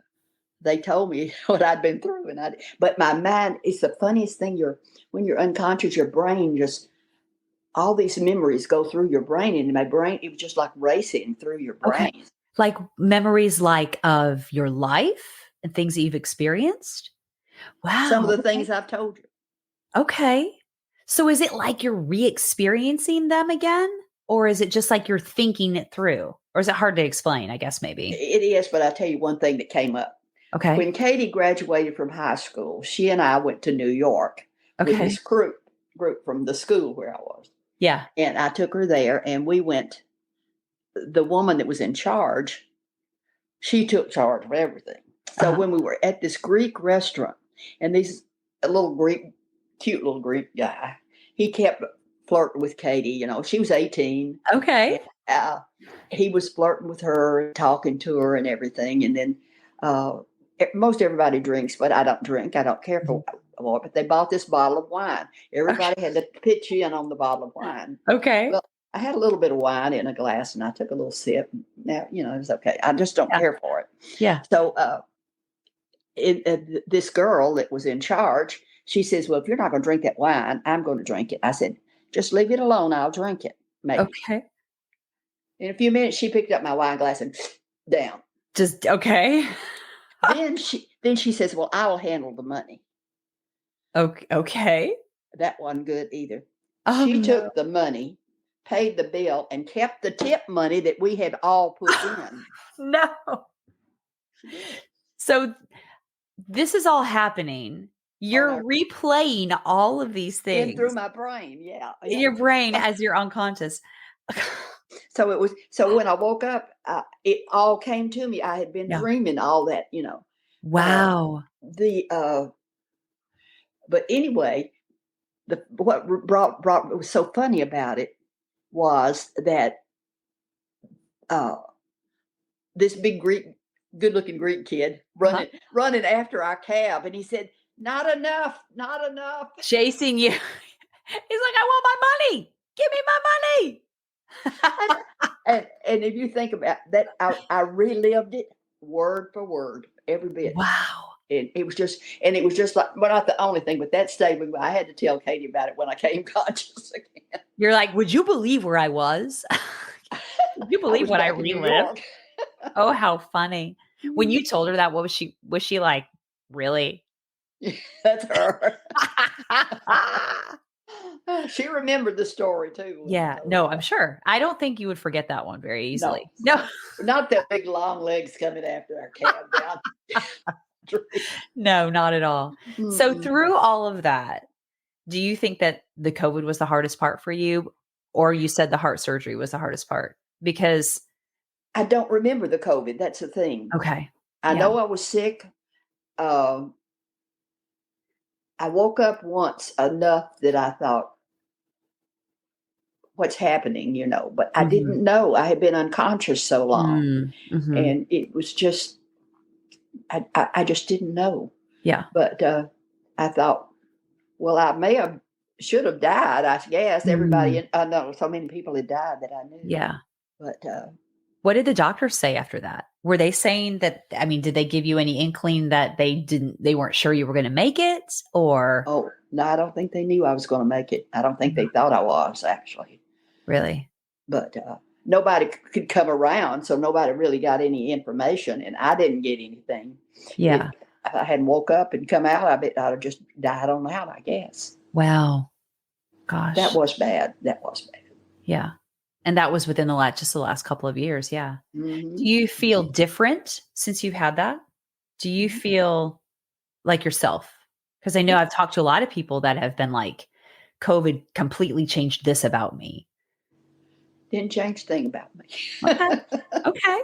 they told me what I'd been through. But my mind, it's the funniest thing. When you're unconscious, your brain just, all these memories go through your brain. And my brain, it was just like racing through your brain. Okay. Like memories like of your life and things that you've experienced? Wow. Some of the things I've told you. Okay. So is it like you're re-experiencing them again? Or is it just like you're thinking it through? Or is it hard to explain, I guess, maybe? It is, but I'll tell you one thing that came up. Okay. When Katie graduated from high school, she and I went to New York with this group from the school where I was. Yeah. And I took her there, and we went. The woman that was in charge, she took charge of everything. So when we were at this Greek restaurant, and cute little Greek guy, he kept flirting with Katie. You know, she was 18. Okay. And, he was flirting with her, talking to her and everything. And then most everybody drinks, but I don't drink. I don't care for more. But they bought this bottle of wine. Everybody had to pitch in on the bottle of wine. Okay. Well, I had a little bit of wine in a glass, and I took a little sip. Now, you know, it was okay. I just don't care for it. Yeah. So this girl that was in charge, she says, "Well, if you're not going to drink that wine, I'm going to drink it." I said, "Just leave it alone. I'll drink it." Maybe. Okay. In a few minutes, she picked up my wine glass and down. Just okay. Then she says, "Well, I will handle the money." Okay. That wasn't good either. She took the money, paid the bill, and kept the tip money that we had all put in. No. So this is all happening. You're replaying all of these things. In through my brain, yeah. In your brain as you're unconscious. So when I woke up, it all came to me. I had been dreaming all that, you know. Wow. But anyway, what was so funny about it was that this big good-looking Greek kid running after our cab, and he said, "Not enough, not enough." Chasing you. He's like, "I want my money. Give me my money." and if you think about that, I relived it word for word, every bit. Wow. And it was just like, well, not the only thing, but that statement, I had to tell Katie about it when I came conscious again. You're like, "Would you believe where I was? Would you believe what I relived?" Oh, how funny. When you told her that, what was she like, really? That's her. She remembered the story too. Yeah, no, I'm sure. I don't think you would forget that one very easily. No. Not that big long legs coming after our cab down. No, not at all. Mm-hmm. So through all of that, do you think that the COVID was the hardest part for you? Or you said the heart surgery was the hardest part? Because I don't remember the COVID. That's the thing. Okay. I know I was sick. I woke up once enough that I thought, what's happening, you know, but I didn't know. I had been unconscious so long. Mm-hmm. And it was just, I just didn't know. Yeah. But I thought, Well, should have died, I guess. Mm, I know so many people had died that I knew. yeah. But What did the doctors say after that? Were they saying that, I mean, did they give you any inkling that they weren't sure you were going to make it, or oh, no, I don't think they knew I was going to make it. I don't think they thought I was, actually. really? But nobody could come around, so nobody really got any information, and I didn't get anything. Yeah. If I hadn't woke up and come out, I bet I'd have just died on out, I guess. Wow. That Gosh. was bad. That was bad. Yeah. And that was within the last couple of years. Yeah. Mm-hmm. Do you feel Mm-hmm. different since you've had that? Do you feel like yourself? Because I know Yeah. I've talked to a lot of people that have been like, COVID completely changed this about me. Didn't change a thing about me. Okay. Okay.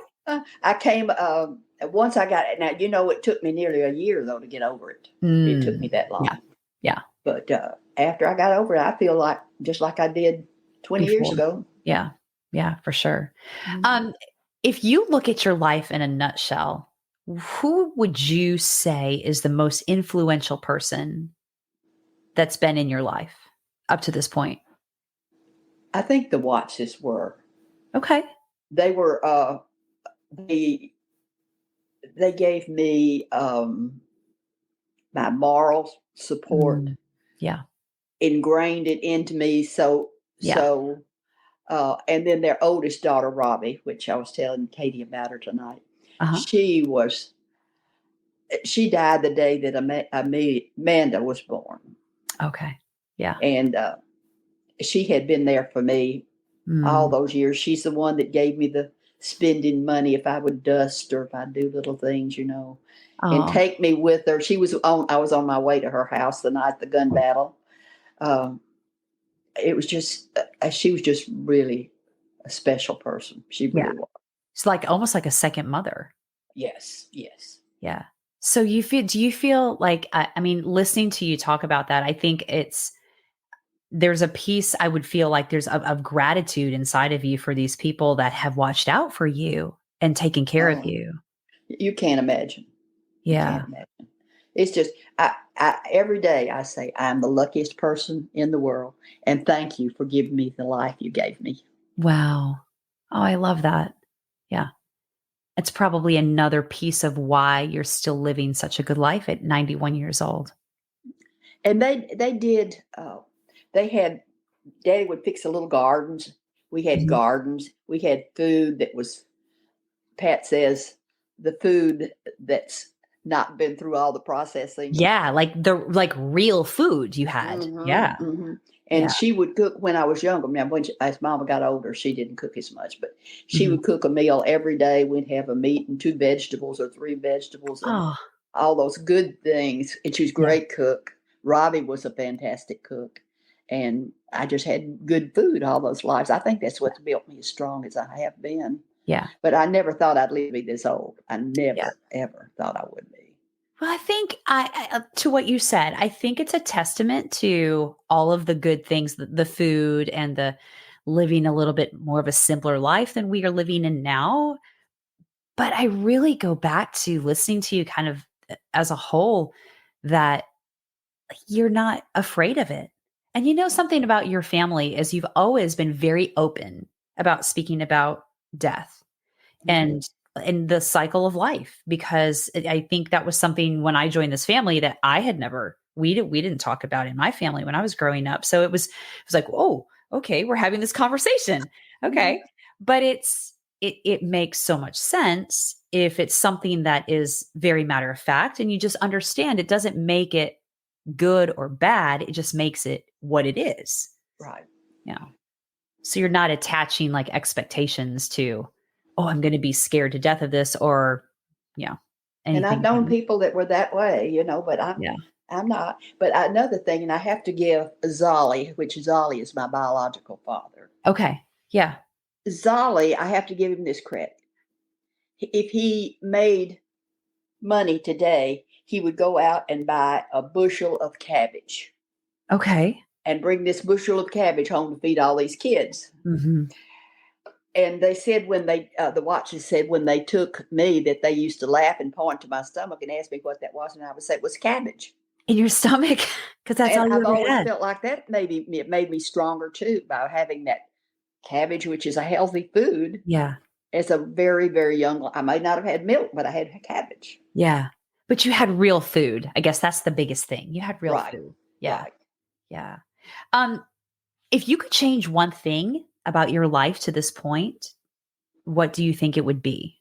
I came once I got it. Now it took me nearly a year though to get over it. It took me Mm. that Yeah. long. Yeah. But after I got over it, I feel like just like I did 20 years Before. ago. Yeah. Yeah, for sure. Mhm. If you look at your life in a nutshell, who would you say is the most influential person that's been in your life up to this point? I think the Wattses were. Okay. They were. They they gave me my moral support, Mm. Yeah. ingrained it into me. So Yeah. so and then their oldest daughter, Robbie, which I was telling Katie about her tonight, Uh-huh. she was she died the day that Amanda was born, Okay. Yeah. and she had been there for me all Mm. those years. She's the one that gave me the spending money if I would dust or if I do little things, and Oh, take me with her. I was on my way to her house the night the gun battle. Um, it was just she was just really a special person. She yeah. really was. It's like almost like a second mother. Yes, yes. Yeah. So do you feel like, I mean, listening to you talk about that, I think there's a piece I would feel like there's of gratitude inside of you for these people that have watched out for you and taken care of Oh, you. you can't imagine. You Yeah. can't imagine. It's just every day I say I'm the luckiest person in the world, and thank you for giving me the life you gave me. Wow. Oh, I love that. Yeah. It's probably another piece of why you're still living such a good life at 91 years old. And they did. They had Daddy would fix the little gardens. We had Mhm. gardens. We had food that was. Pat says the food that's not been through all the processing. Yeah, like real food you had. Mhm, Yeah. mhm. Yeah. And she would cook when I was younger. I mean, as Mama got older, she didn't cook as much, but she Mhm. would cook a meal every day. We'd have a meat and 2 vegetables or 3 vegetables and Oh, all those good things. And she was a yeah. great cook. Robbie was a fantastic cook. And I just had good food all those lives. I think that's what's built me as strong as I have been. Yeah. But I never thought I'd live to be this old. I Yeah. never, ever thought I would be. Well, I think to what you said, I think it's a testament to all of the good things, the food and the living a little bit more of a simpler life than we are living in now. But I really go back to listening to you kind of as a whole that you're not afraid of it. And you know something about your family is you've always been very open about speaking about death Mhm. and the cycle of life because I think that was something when I joined this family that I had never we didn't talk about in my family when I was growing up. So it was like, "Oh, okay, we're having this conversation." Mhm. Okay. But it makes so much sense if it's something that is very matter of fact and you just understand it doesn't make it good or bad, it just makes it what it is. Right. Yeah. So you're not attaching like expectations to, oh, I'm going to be scared to death of this or, yeah, And I've anything. known people that were that way, but Yeah. I'm not. But another thing, and I have to give Zolly, which Zolly is my biological father. Okay. Yeah. Zolly, I have to give him this credit. If he made money today, he would go out and buy a bushel of cabbage Okay. and bring this bushel of cabbage home to feed all these kids. Hmm. And they said the watchers said when they took me that they used to laugh and point to my stomach and ask me what that was, and I would say it was cabbage. in your stomach because that's And all you I've ever always had. felt like that maybe it made me stronger too by having that cabbage, which is a healthy food, Yeah. as a very, very young. I may not have had milk, but I had cabbage. Yeah. But you had real food. I guess that's the biggest thing. You had real Right, food. Yeah. right. Yeah. Um, if you could change one thing about your life to this point, what do you think it would be?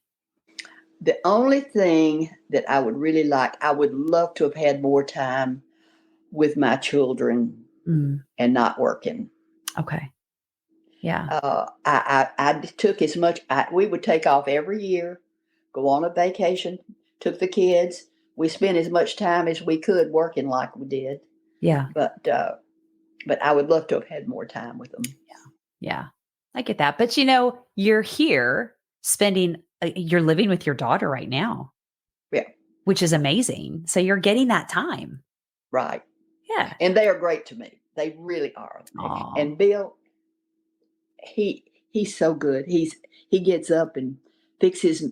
The only thing that I would really like, I would love to have had more time with my children Mm, and not working. okay. Yeah. I took as much. We would take off every year, go on a vacation, took the kids. We spent as much time as we could working like we did, Yeah. but I would love to have had more time with them. Yeah. I get that. But you're here spending, you're living with your daughter right now, Yeah, which is amazing. So you're getting that time. right. Yeah. And they are great to me. They really are. Oh, And Bill, he's so good. He gets up and fixes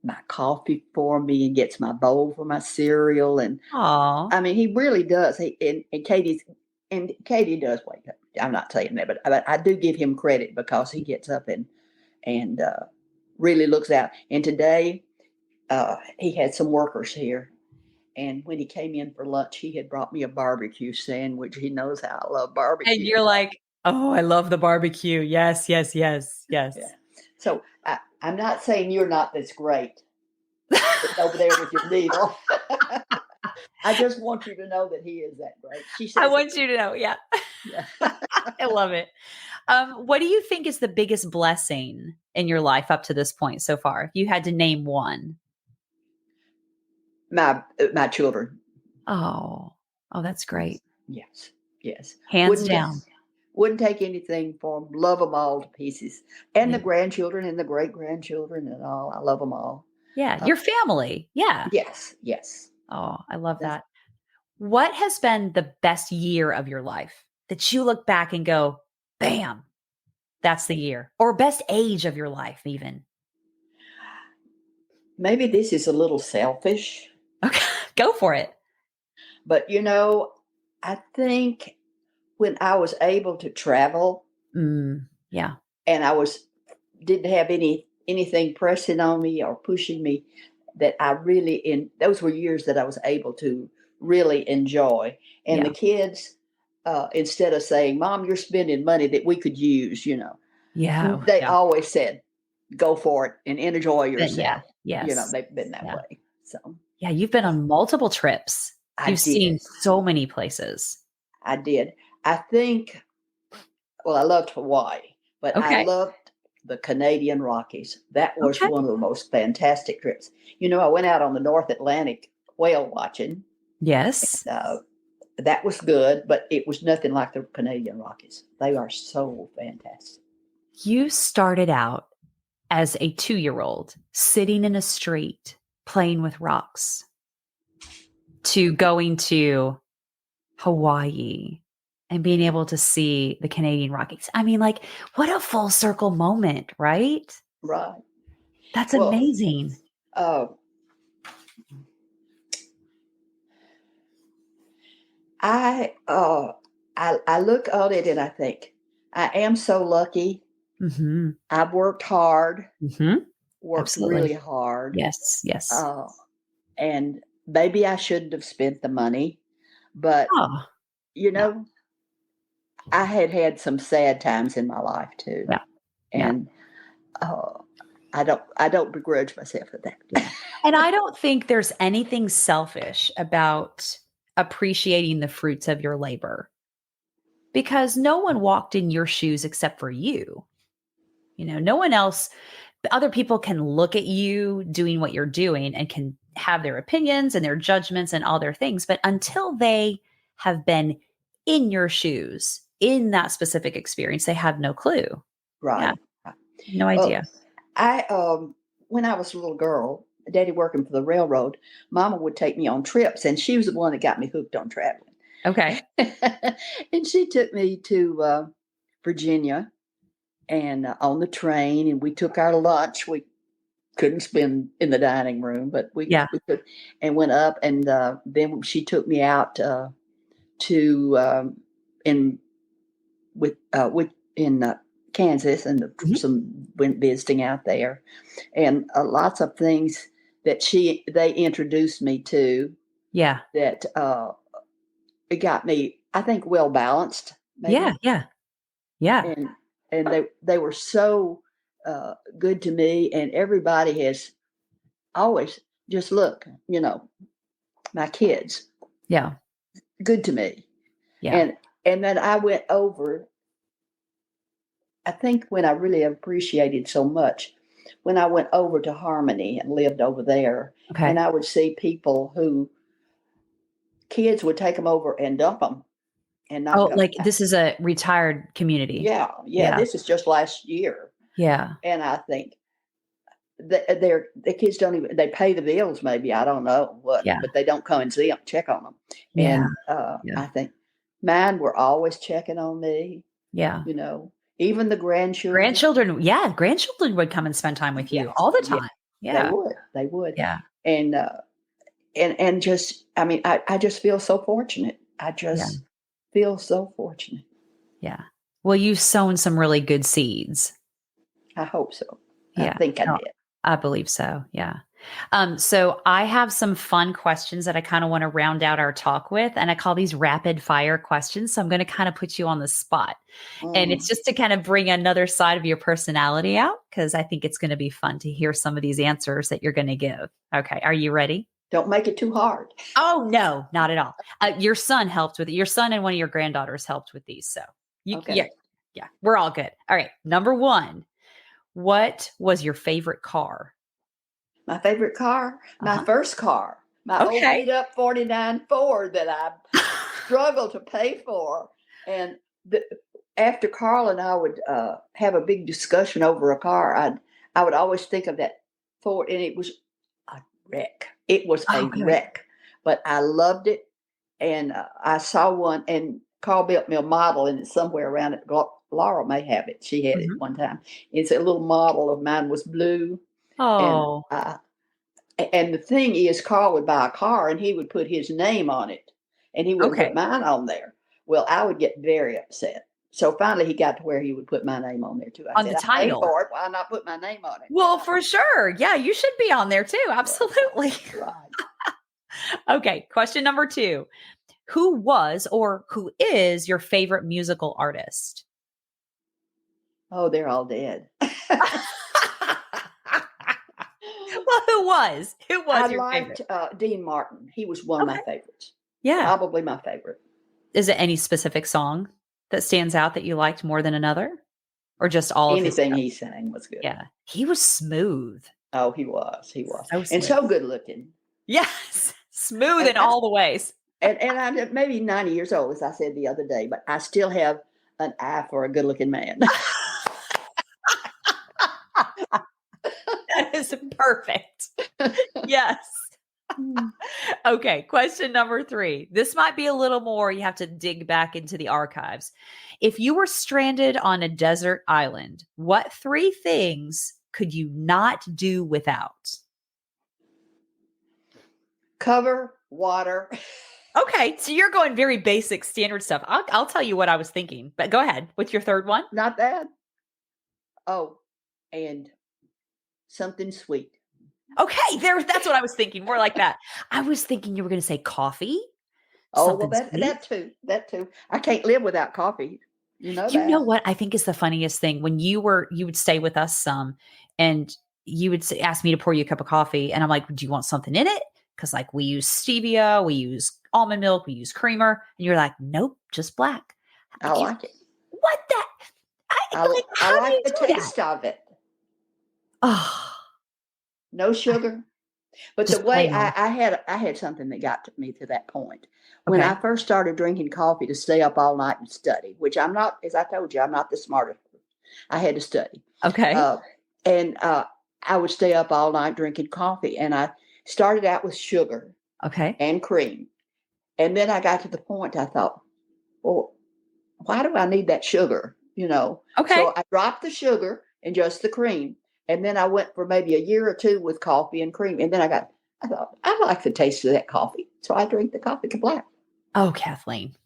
my coffee for me and gets my bowl for my cereal. And oh, I mean, he really does. And Katie does wake up. I'm not saying that, but I do give him credit because he gets up and really looks out. And today, he had some workers here, and when he came in for lunch, he had brought me a barbecue sandwich. He knows how I love and barbecue. you're like, oh, I love the barbecue. Yes, yes, yes, Yeah. yes. So I'm not saying you're not this great sitting over there with your needle. I just want you to know that he is that great. She I says it. want you to know. Yeah. Yeah. I love it. What do you think is the biggest blessing in your life up to this point so far? If you had to name one. My children. Oh, oh, that's great. Yes. Yes. Hands Wouldn't down. wouldn't take anything for them. Love them all to pieces. And Yeah. the grandchildren and the great grandchildren and all. I love them all. Yeah. Your family. Yeah. Yes. Yes. Oh, I love That's that. What has been the best year of your life that you look back and go, bam, that's the year? Or best age of your life, even? maybe this is a little selfish, Okay. Go for it. but I think when I was able to travel Yeah. and didn't have anything pressing on me or pushing me, that I really in those were years that I was able to really enjoy. And the Yeah. kids, instead of saying, "Mom, you're spending money that we could use," Yeah. they Yeah. always said, "Go for it and enjoy Then, yeah. yourself." Yes. They've been that Yeah. way. So Yeah. You've been on multiple trips. I You've seen did. so many places. I did. I think, well, I loved Hawaii, but I Okay. loved the Canadian Rockies. That was Okay. one of the most fantastic trips. I went out on the North Atlantic whale watching. Yes. That was good, but it was nothing like the Canadian Rockies. They are so fantastic. You started out as a 2-year-old sitting in a street playing with rocks to going to Hawaii and being able to see the Canadian Rockies. I mean, like, what a full circle moment, right? Right. That's Well, amazing. uh, I look at it and I think I am so lucky. Mhm. I've worked hard, Mhm. worked Absolutely. really hard, Yes, yes. uh, and maybe I shouldn't have spent the money, but Oh, you yeah, know, I had some sad times in my life too, yeah, yeah, and uh, I don't begrudge myself for that. yeah. And I don't think there's anything selfish about appreciating the fruits of your labor because no one walked in your shoes except for you. No one else, other people can look at you doing what you're doing and can have their opinions and their judgments and all their things. But until they have been in your shoes, in that specific experience, they have no clue. Yeah, Right. no Well, idea. I when I was a little girl, Daddy working for the railroad, Mama would take me on trips, and she was the one that got me hooked on traveling. Okay. And she took me to Virginia and on the train, and we took our lunch. We couldn't spend in the dining room, but we could, and went up, and then she took me out to in with in Kansas, and some went visiting out there, and lots of things that they introduced me to. Yeah. That it got me, I think, well balanced. Maybe. Yeah. And they were so good to me, and everybody has always just look, my kids. Yeah. Good to me. Yeah. And then I went over, I think when I really appreciated so much, when I went over to Harmony and lived over there, and I would see people who kids would take them over and dump them and not come like back. This is a retired community. Yeah. This is just last year. Yeah. And I think the kids don't even, they pay the bills, maybe, I don't know what, but they don't come and see them, check on them. And I think mine were always checking on me. Yeah. Even the grandchildren. Grandchildren would come and spend time with you all the time. Yeah. They would. Yeah. And just, I mean, I just feel so fortunate. I just feel so fortunate. Yeah. Well, you've sown some really good seeds. I hope so. I think I did. I believe so. Yeah. So I have some fun questions that I kind of want to round out our talk with, and I call these rapid fire questions. So I'm going to kind of put you on the spot, and it's just to kind of bring another side of your personality out, because I think it's going to be fun to hear some of these answers that you're going to give. Okay. Are you ready? Don't make it too hard. Oh, no, not at all. Your son helped with it. Your son and one of your granddaughters helped with these. So we're all good. All right. Number 1, what was your favorite car? My favorite car? My first car. My old beat up 49 Ford that I struggled to pay for. And after Carl and I would have a big discussion over a car, I would always think of that Ford, and it was a wreck. It was a wreck, but I loved it. And I saw one, and Carl built me a model, and it's somewhere around it. Laura may have it. She had it one time. It's a little model of mine, was blue. Oh. And the thing is, Carl would buy a car and he would put his name on it, and he wouldn't put mine on there. Well, I would get very upset. So finally he got to where he would put my name on there too. I said, the title. I paid for it. Why not put my name on it? Well, for sure. Yeah, you should be on there too. Absolutely. Right. Okay. Question number 2. Who was or who is your favorite musical artist? Oh, they're all dead. Well, who was your favorite? I liked Dean Martin. He was one of my favorites. Yeah. Probably my favorite. Is it any specific song that stands out that you liked more than another? Or just all anything he sang was good. Yeah. He was smooth. Oh, he was. He was. So and so good looking. Yes. Smooth in all the ways. And I'm maybe 90 years old, as I said the other day, but I still have an eye for a good looking man. That is perfect. Yes. Okay. Question number 3. This might be a little more, you have to dig back into the archives. If you were stranded on a desert island, what 3 things could you not do without? Cover, water. Okay. So you're going very basic standard stuff. I'll tell you what I was thinking, but go ahead. What's your third one? Not bad. Oh, and something sweet. Okay, that's what I was thinking. More like that. I was thinking you were going to say coffee. Oh, well, that too. I can't live without coffee. You know what I think is the funniest thing? When you would stay with us some, and you would ask me to pour you a cup of coffee, and I'm like, "Do you want something in it?" Because like we use stevia, we use almond milk, we use creamer, and you're like, "Nope, just black." I like it. What that? I like the taste of it. Oh. No sugar. But the way I had something that got me to that point. When I first started drinking coffee to stay up all night and study, which I'm not, as I told you, I'm not the smartest. I had to study. Okay. And I would stay up all night drinking coffee. And I started out with sugar. Okay. And cream. And then I got to the point I thought, well, why do I need that sugar? Okay. So I dropped the sugar and just the cream. And then I went for maybe a year or two with coffee and cream. And then I thought, I like the taste of that coffee. So I drink the coffee black. Oh, Kathleen,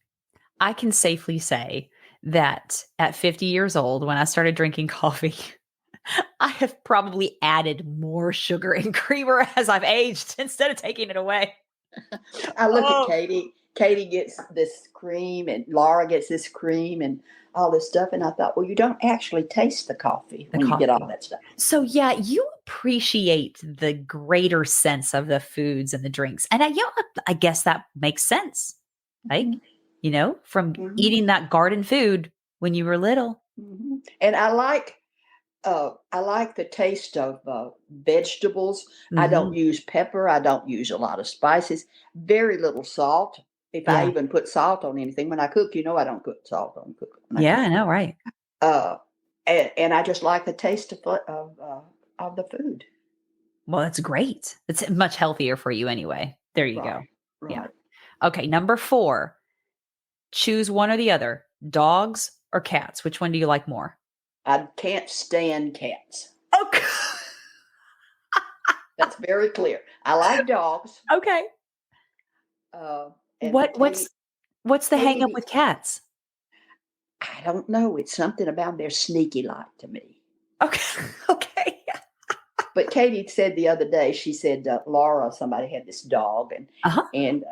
I can safely say that at 50 years old, when I started drinking coffee, I have probably added more sugar and creamer as I've aged instead of taking it away. I look at Oh, Katie. Katie gets this cream, and Laura gets this cream, and all this stuff. And I thought, well, you don't actually taste the coffee the when you get all coffee. that stuff. So, yeah, you appreciate the greater sense of the foods and the drinks. And I guess that makes sense. Like, Mhm. from Mhm. eating that garden food when you were little. Mhm. And I like the taste of vegetables. I don't Mhm. use pepper. I don't use a lot of spices. Very little salt. If I Yeah. even put salt on anything when I cook, I don't put salt on cook when I Yeah, cook. I know, right. Uh, and I just like the taste of the food. Well, that's great. It's much healthier for you anyway. There you go. Right, Yeah. right. Okay, number 4. Choose one or the other. Dogs or cats? Which one do you like more? I can't stand cats. Okay. That's very clear. I like dogs. Okay. Uh, and What what's the hang up Katie, with cats? I don't know. It's something about their sneaky like to me. Okay. Okay. But Katie said the other day, she said, Laura, somebody had this dog Uh-huh. and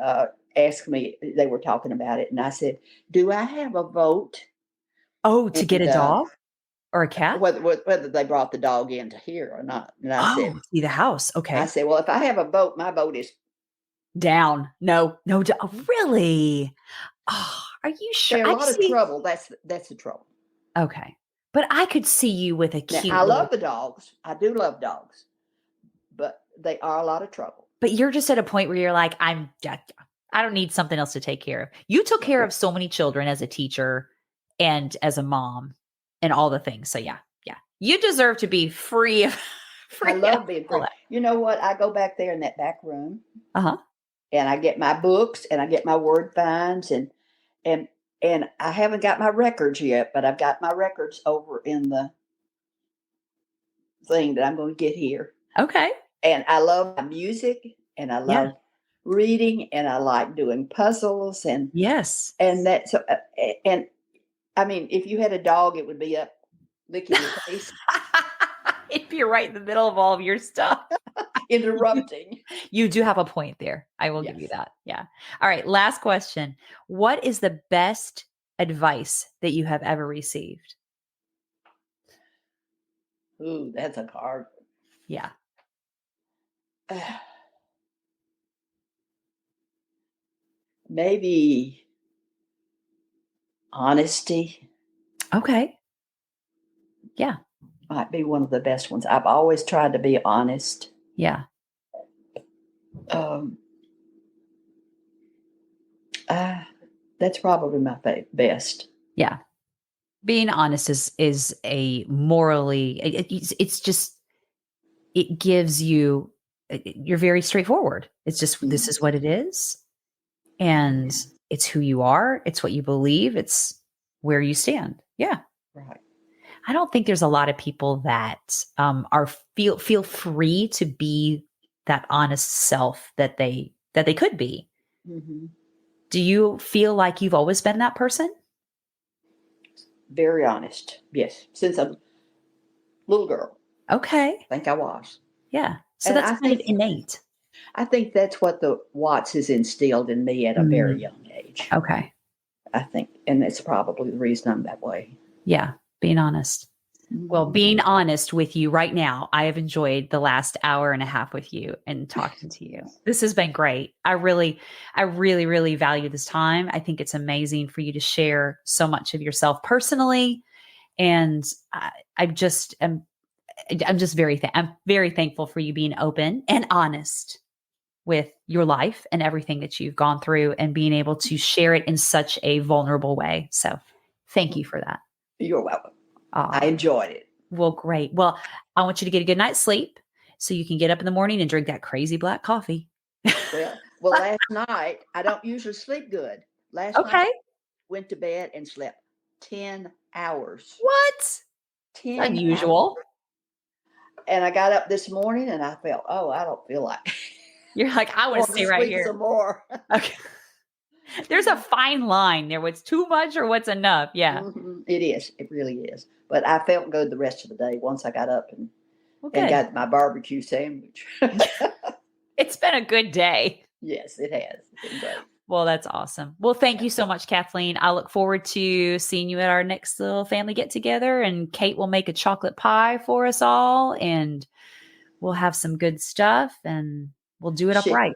asked me, they were talking about it. And I said, do I have a vote? Oh, to get a And dog or a cat? whether they brought the dog into here or not. And Oh, see the house. I Okay. said, well, if I have a vote, my vote is Down. No, no, really? Oh, are you sure? they're a I lot of see. trouble. That's the trouble. Okay. But I could see you with a Now, cute I little, love the dogs. I do love dogs, but they are a lot of trouble. but you're just at a point where you're like, I don't need something else to take care of. You took care of so many children as a teacher and as a mom and all the things. So yeah, yeah. You deserve to be free of I free of love being all free. that. You know what? I go back there in that back room Uh-huh. and I get my books and I get my word finds and and I haven't got my records yet, but I've got my records over in the thing that I'm going to get here. Okay. And I love my music and I Yeah. love reading and I like doing puzzles Yes. and that so and I mean if you had a dog it would be up licking your face, If you're right in the middle of all of your stuff. interrupting. You do have a point there. I will give you Yes. that. Yeah. All right. Last question. What is the best advice that you have ever received? Ooh, that's a hard. Yeah. Maybe honesty Okay. Yeah. might be one of the best ones. I've always tried to be honest. Yeah. Um, uh, that's probably my best. Yeah. Being honest is a morally it's just it gives you you're very straightforward. It's just this Mhm. is what it is and it's who you are, it's what you believe, it's where you stand. Yeah. Right. I don't think there's a lot of people that are feel free to be that honest self that they could be. Hmm. Do you feel like you've always been that person? Very honest. Yes. Since I'm a little girl, Okay. I think I was. Yeah. So And that's kind of innate. I think that's what the Watts has instilled in me at a very Mm, young age. okay. I think, and it's probably the reason I'm that way. Yeah. Being honest. Well, Mhm. being honest with you right now, I have enjoyed the last hour and a half with you and talking to you. This has been great. I really, really value this time. I think it's amazing for you to share so much of yourself personally. And I just am, I'm just I'm very thankful for you being open and honest with your life and everything that you've gone through and being able to share it in such a vulnerable way. So thank you for that. You're welcome. I Ah. enjoyed it. Well, great. Well, I want you to get a good night's sleep so you can get up in the morning and drink that crazy black coffee. Well, last night I don't usually sleep good. Last night Okay. went to bed and slept 10 hours. What? It's 10 hours. unusual. And I got up this morning and I felt, oh, I don't feel like You're like, I I want to want to stay right sleep here. some more. Okay. There's a fine line there. What's too much or what's enough? Yeah. It is. It really is. But I felt good the rest of the day once I got up Well, and good. got my barbecue sandwich. It's been a good day. Yes, it has. It's been great. Well, that's awesome. Well, thank you so much, Kathleen. I look forward to seeing you at our next little family get together. And Kate will make a chocolate pie for us all. And we'll have some good stuff and we'll do it upright.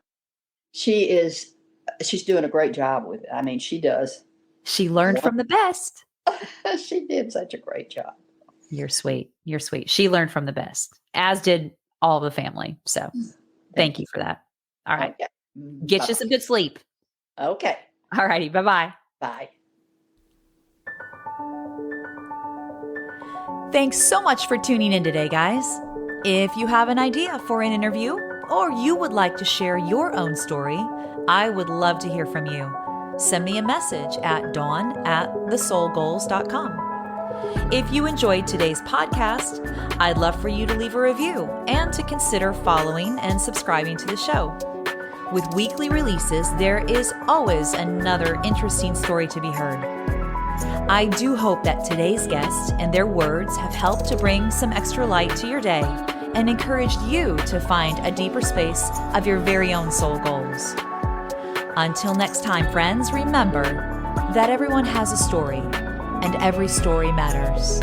She's doing a great job with it. I mean, she does. She learned from the best. She did such a great job. You're sweet. You're sweet. She learned from the best, as did all the family. So thank you for that. All right. Okay. Get you some good sleep. Okay. All righty. Bye-bye. Bye. Thanks so much for tuning in today, guys. If you have an idea for an interview or you would like to share your own story, I would love to hear from you. Send me a message at dawn@thesoulgoals.com. If you enjoyed today's podcast, I'd love for you to leave a review and to consider following and subscribing to the show. With weekly releases, there is always another interesting story to be heard. I do hope that today's guests and their words have helped to bring some extra light to your day and encouraged you to find a deeper space of your very own soul goals. Until next time, friends, remember that everyone has a story and every story matters.